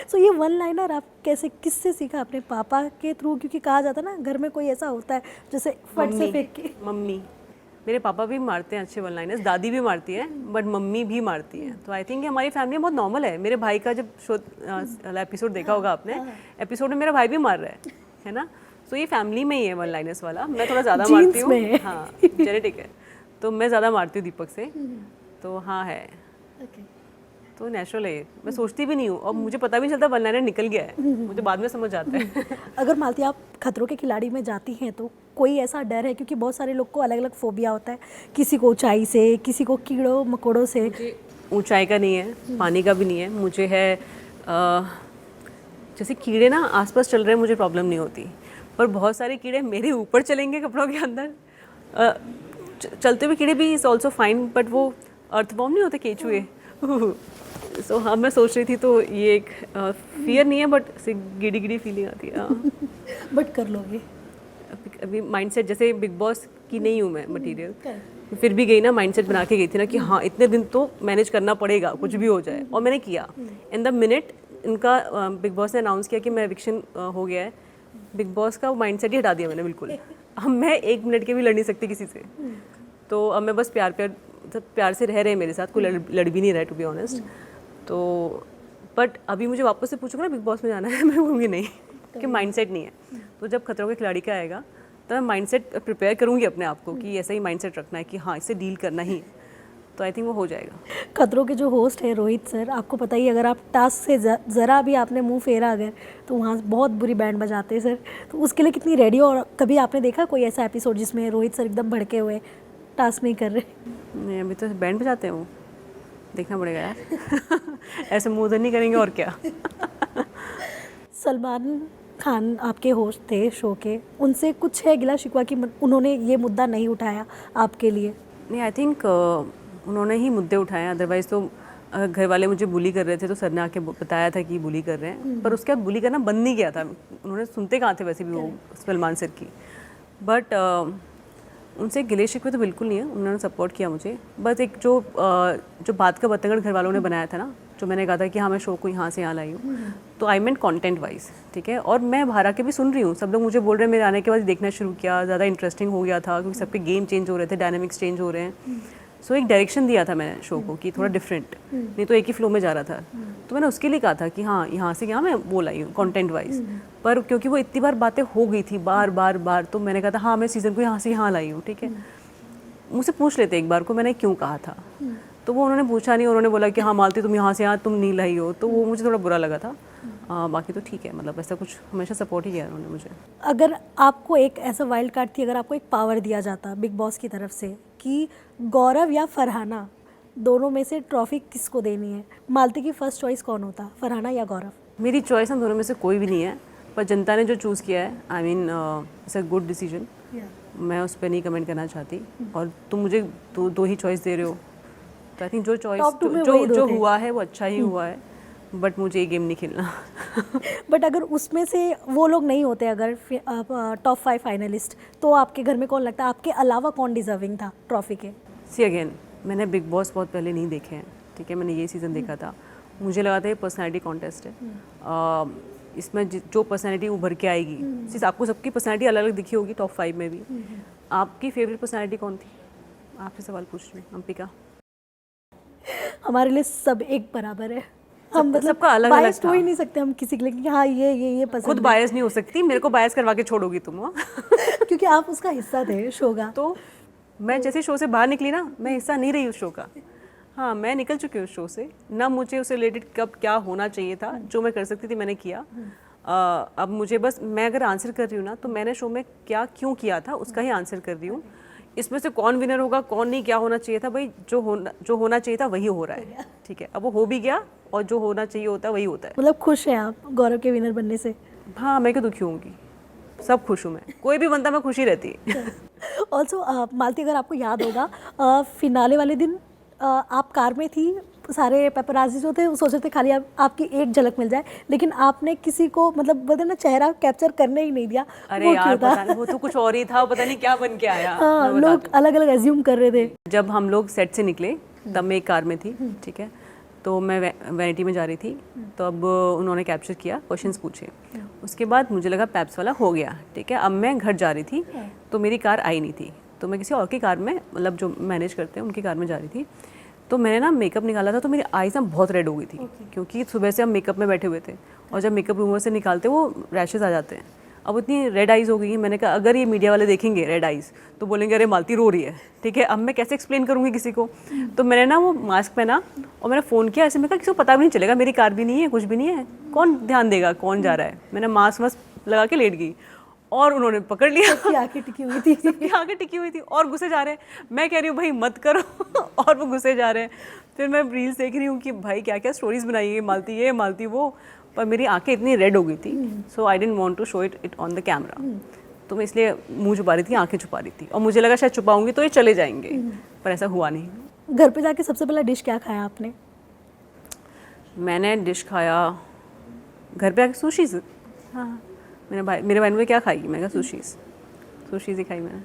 Speaker 2: सो ये वन लाइनर आप कैसे, किससे सीखा? अपने पापा के थ्रू? क्योंकि कहा जाता है ना घर में कोई ऐसा होता है जैसे फट से फेंक के।
Speaker 1: मम्मी, मेरे पापा भी मारते हैं अच्छे वन लाइनर्स, दादी भी मारती है, बट मम्मी भी मारती है। तो आई थिंक हमारी फैमिली में बहुत नॉर्मल है। मेरे भाई का जब शो एपिसोड देखा होगा आपने, एपिसोड में मेरा भाई भी मार रहा है ना। सो ये फैमिली में ही है वन लाइनर्स वाला। मैं थोड़ा ज़्यादा मारती हूँ, हाँ, जेनेटिक है, तो मैं ज़्यादा मारती हूँ दीपक से। तो हाँ है, तो नेचुरल है। मैं सोचती भी नहीं हूँ, और मुझे पता भी नहीं चलता वन लाइनर निकल गया है, मुझे बाद में समझ आता है।
Speaker 2: अगर मालती आप खतरों के खिलाड़ी में जाती हैं तो कोई ऐसा डर है? क्योंकि बहुत सारे लोग को अलग अलग फोबिया होता है, किसी को ऊंचाई से, किसी को कीड़ों मकोड़ों से।
Speaker 1: ऊंचाई का नहीं है, पानी का भी नहीं है, मुझे है जैसे कीड़े ना आसपास चल रहे हैं, मुझे प्रॉब्लम नहीं होती, पर बहुत सारे कीड़े मेरे ऊपर चलेंगे कपड़ों के अंदर। चलते हुए कीड़े भी इज़ ऑल्सो फाइन, बट वो अर्थवॉर्म नहीं होते, केचुए। सो हाँ, मैं सोच रही थी, तो ये एक फियर नहीं है, बट गिड़ी गिड़ी फीलिंग आती है।
Speaker 2: बट कर लोगे
Speaker 1: अभी माइंडसेट जैसे बिग बॉस की नहीं हूँ मैं मटेरियल, फिर भी गई ना, माइंडसेट बना के गई थी ना कि हाँ इतने दिन तो मैनेज करना पड़ेगा, कुछ भी हो जाए, और मैंने किया। इन द मिनट इनका बिग बॉस ने अनाउंस किया कि मैं एविक्शन हो गया है, बिग बॉस का माइंडसेट ही हटा दिया मैंने बिल्कुल। अब मैं 1 मिनट के भी लड़ नहीं सकती किसी से। तो अब मैं बस प्यार से रह रहे हैं मेरे साथ, कोई लड़ भी नहीं रहा है, टू बी ऑनेस्ट। तो बट अभी मुझे वापस से पूछोगे ना बिग बॉस में जाना है, मैं बोलूँगी नहीं, कि माइंडसेट नहीं है। तो जब खतरों के खिलाड़ी का आएगा तो मैं माइंडसेट प्रिपेयर करूँगी अपने आप को कि ऐसा ही माइंडसेट रखना है कि हाँ इससे डील करना ही है। तो आई थिंक वो हो जाएगा।
Speaker 2: खतरों के जो होस्ट है रोहित सर, आपको पता ही, अगर आप टास्क से ज़रा भी आपने मुंह फेरा अगर, तो वहाँ बहुत बुरी बैंड बजाते हैं सर। तो उसके लिए कितनी रेडी हो? और कभी आपने देखा कोई ऐसा एपिसोड जिसमें रोहित सर एकदम भड़के हुए टास्क नहीं कर रहे?
Speaker 1: नहीं, अभी तो बैंड बजाते हैं वो, देखना पड़ेगा यार। ऐसे मुँह उधर नहीं करेंगे और क्या।
Speaker 2: सलमान खान आपके होस्ट थे शो के, उनसे कुछ है गिला शिकवा कि उन्होंने ये मुद्दा नहीं उठाया आपके लिए?
Speaker 1: नहीं, आई थिंक उन्होंने ही मुद्दे उठाए, अदरवाइज़ तो घर वाले मुझे बुली कर रहे थे तो सर ने आके बताया था कि बुली कर रहे हैं, पर उसके बाद बुली करना बंद नहीं किया था। उन्होंने सुनते कहाँ थे वैसे भी वो सलमान सर की। बट उनसे गिले शिकवे तो बिल्कुल नहीं है, उन्होंने सपोर्ट किया मुझे। बस एक जो बात का बतंगड़ घर वालों ने बनाया था ना, जो मैंने कहा था कि हाँ मैं शो को यहाँ से यहाँ लाई हूँ, तो आई मीन कंटेंट वाइज, ठीक है। और मैं बाहर आके भी सुन रही हूँ, सब लोग मुझे बोल रहे हैं, मेरे आने के बाद देखना शुरू किया, ज़्यादा इंटरेस्टिंग हो गया था, क्योंकि सबके गेम चेंज हो रहे थे, डायनामिक्स चेंज हो रहे हैं। सो एक डायरेक्शन दिया था मैंने शो को कि थोड़ा डिफरेंट, नहीं तो एक ही फ्लो में जा रहा था। तो मैंने उसके लिए कहा था कि हाँ यहाँ से यहाँ मैं बोल आई हूँ कंटेंट वाइज, पर क्योंकि वो इतनी बार बातें हो गई थी बार बार बार, तो मैंने कहा था हाँ मैं सीज़न को यहाँ से यहाँ लाई हूँ, ठीक है। मुझसे पूछ लेते एक बार को मैंने क्यों कहा था, तो वो उन्होंने पूछा नहीं, उन्होंने बोला कि हाँ मालती तुम यहाँ से यहाँ तुम नहीं लाई हो, तो वो मुझे थोड़ा बुरा लगा था। बाकी तो ठीक है, मतलब ऐसा कुछ हमेशा सपोर्ट ही किया उन्होंने मुझे।
Speaker 2: अगर आपको एक ऐसा वाइल्ड कार्ड थी, अगर आपको एक पावर दिया जाता बिग बॉस की तरफ से कि गौरव या फरहाना दोनों में से ट्रॉफी किसको देनी है, मालती की फर्स्ट चॉइस कौन होता, फरहाना या गौरव?
Speaker 1: मेरी चॉइस हम दोनों में से कोई भी नहीं है, पर जनता ने जो चूज़ किया है, I mean it's a good decision, मैं उस पर नहीं कमेंट करना चाहती। और तुम मुझे दो ही चॉइस दे रहे हो, तो आई थिंक जो चॉइस जो हुआ है वो अच्छा ही हुआ है, बट मुझे ये गेम नहीं खेलना।
Speaker 2: बट अगर उसमें से वो लोग नहीं होते, अगर टॉप 5 फाइनलिस्ट, तो आपके घर में कौन लगता है, आपके अलावा कौन डिजर्विंग था ट्रॉफी के?
Speaker 1: सी अगेन, मैंने बिग बॉस बहुत पहले नहीं देखे हैं, ठीक है, मैंने ये सीज़न देखा था, मुझे लगा था ये पर्सनैलिटी कॉन्टेस्ट है। इसमें जो पर्सनैलिटी उभर के आएगी, सिर्फ आपको सबकी पर्सनैलिटी अलग अलग दिखी होगी टॉप 5 में भी। आपकी फेवरेट पर्सनैलिटी कौन थी? आपसे सवाल पूछ रही हूँ अंपिका।
Speaker 2: हमारे लिए सब एक बराबर है, हम मतलब
Speaker 1: सबका अलग अलग
Speaker 2: बायस हो ही नहीं सकते हम किसी के लिए कि हाँ ये पसंद
Speaker 1: खुद बायस नहीं हो सकती, मेरे को बायस करवा के छोड़ोगी तुम।
Speaker 2: क्योंकि आप उसका हिस्सा थे शो का।
Speaker 1: तो मैं जैसे शो से बाहर निकली ना, मैं हिस्सा नहीं रही उस शो का। हाँ मैं निकल चुकी हूँ उस शो से, ना मुझे उससे रिलेटेड कब क्या होना चाहिए था, जो मैं कर सकती थी मैंने किया। अब मुझे बस, मैं अगर आंसर कर रही हूँ ना, तो मैंने शो में क्या क्यों किया था उसका ही आंसर कर रही हूँ। इसमें से कौन विनर होगा कौन नहीं, क्या होना चाहिए था, भाई जो होना चाहिए था वही हो रहा है, ठीक है। अब वो हो भी गया, और जो होना चाहिए होता है वही होता है।
Speaker 2: मतलब खुश हैं आप गौरव के विनर बनने से?
Speaker 1: हाँ मैं क्यों दुखी होंगी, सब खुश हूँ मैं, कोई भी बनता मैं खुशी रहती है।
Speaker 2: ऑल्सो मालती, अगर आपको याद होगा फिनाले वाले दिन आप कार में थी, सारे पेपराजी जो थे वो सोच रहे थे खाली आपकी एक झलक मिल जाए, लेकिन आपने किसी को मतलब बोलते ना चेहरा कैप्चर करने ही नहीं दिया।
Speaker 1: अरे वो यार पता नहीं, वो तो कुछ और ही था, पता नहीं क्या बन के आया।
Speaker 2: हाँ, लोग अलग अलग एज्यूम कर रहे थे।
Speaker 1: जब हम लोग सेट से निकले तब मैं एक कार में थी, ठीक है, तो मैं वैनिटी में जा रही थी, तो अब उन्होंने कैप्चर किया, क्वेश्चंस पूछे, उसके बाद मुझे लगा पैप्स वाला हो गया, ठीक है। अब मैं घर जा रही थी, तो मेरी कार आई नहीं थी, तो मैं किसी और की कार में, मतलब जो मैनेज करते हैं उनकी कार में जा रही थी। तो मैंने ना मेकअप निकाला था, तो मेरी आईज ना बहुत रेड हो गई थी, क्योंकि सुबह से हम मेकअप में बैठे हुए थे, और जब मेकअप रूमर से निकालते वो रैशेज़ आ जाते हैं। अब इतनी रेड आइज़ हो गई, मैंने कहा अगर ये मीडिया वाले देखेंगे रेड आइज़ तो बोलेंगे अरे मालती रो रही है, ठीक है। अब मैं कैसे एक्सप्लेन करूँगी किसी को? तो मैंने ना वो मास्क पहना और मैंने फ़ोन किया, ऐसे मैं कहा किसी को पता भी नहीं चलेगा, मेरी कार भी नहीं है, कुछ भी नहीं है, कौन ध्यान देगा कौन जा रहा है। मैंने मास्क वास्क लगा के लेट गई, और उन्होंने पकड़ लिया,
Speaker 2: आंखें टिकी हुई थी,
Speaker 1: सबकी आंखें टिकी हुई थी, और घुसे जा रहे हैं। मैं कह रही हूँ भाई मत करो, और वो घुसे जा रहे हैं। फिर मैं रील्स देख रही हूँ कि भाई क्या क्या स्टोरीज बनाई है, मालती ये मालती वो, पर मेरी आंखें इतनी रेड हो गई थी, so I didn't want to show it on the camera. तो मैं इसलिए मुंह छुपा रही थी, आंखें छुपा रही थी, और मुझे लगा शायद छुपाऊंगी तो ये चले जाएंगे, पर ऐसा हुआ नहीं।
Speaker 2: घर पे जाके सबसे पहला डिश क्या खाया आपने?
Speaker 1: मैंने डिश खाया घर पे आके सुशीज़। हाँ मेरे भाई ने क्या खाई, मैंने कहा सुशीज़ ही खाई मैंने।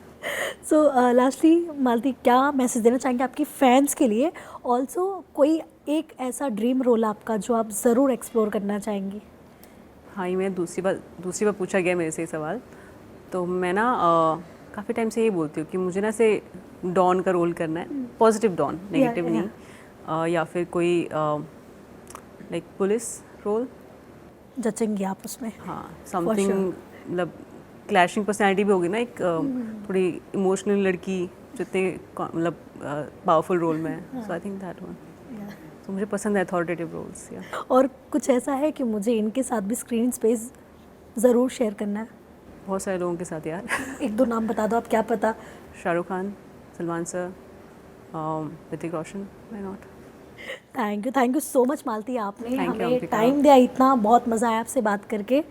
Speaker 2: सो लास्टली मालती, क्या मैसेज देना चाहेंगे आपकी फैंस के लिए? ऑल्सो कोई एक ऐसा ड्रीम रोल आपका जो आप ज़रूर एक्सप्लोर करना चाहेंगी?
Speaker 1: हाँ, ये मैं दूसरी बार पूछा गया मेरे से ये सवाल, तो मैं ना काफ़ी टाइम से यही बोलती हूँ कि मुझे ना से डॉन का रोल करना है, पॉजिटिव डॉन, नेगेटिव नहीं, या फिर कोई लाइक पुलिस रोल
Speaker 2: जचेंगी आप उसमें?
Speaker 1: हाँ, समथिंग मतलब क्लैशिंग पर्सनैलिटी भी होगी ना, एक थोड़ी इमोशनल लड़की जो इतने मतलब पावरफुल रोल में है, सो आई थिंक दैट वन। तो मुझे पसंद है अथॉरिटेटिव रोल्स।
Speaker 2: और कुछ ऐसा है कि मुझे इनके साथ भी स्क्रीन स्पेस ज़रूर शेयर करना है?
Speaker 1: बहुत सारे लोगों के साथ यार।
Speaker 2: एक दो नाम बता दो आप, क्या पता।
Speaker 1: Shahrukh Khan, Salman sir, Hrithik Roshan, why not.
Speaker 2: Thank you so much Malti, आपने
Speaker 1: Thank you,
Speaker 2: हमें
Speaker 1: Ampika.
Speaker 2: टाइम दिया, इतना बहुत मज़ा आया आपसे बात करके।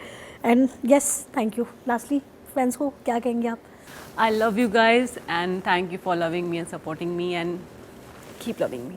Speaker 2: And yes, thank you. Lastly friends को क्या कहेंगे आप?
Speaker 1: I love you guys and thank you for loving me and supporting me and keep loving me.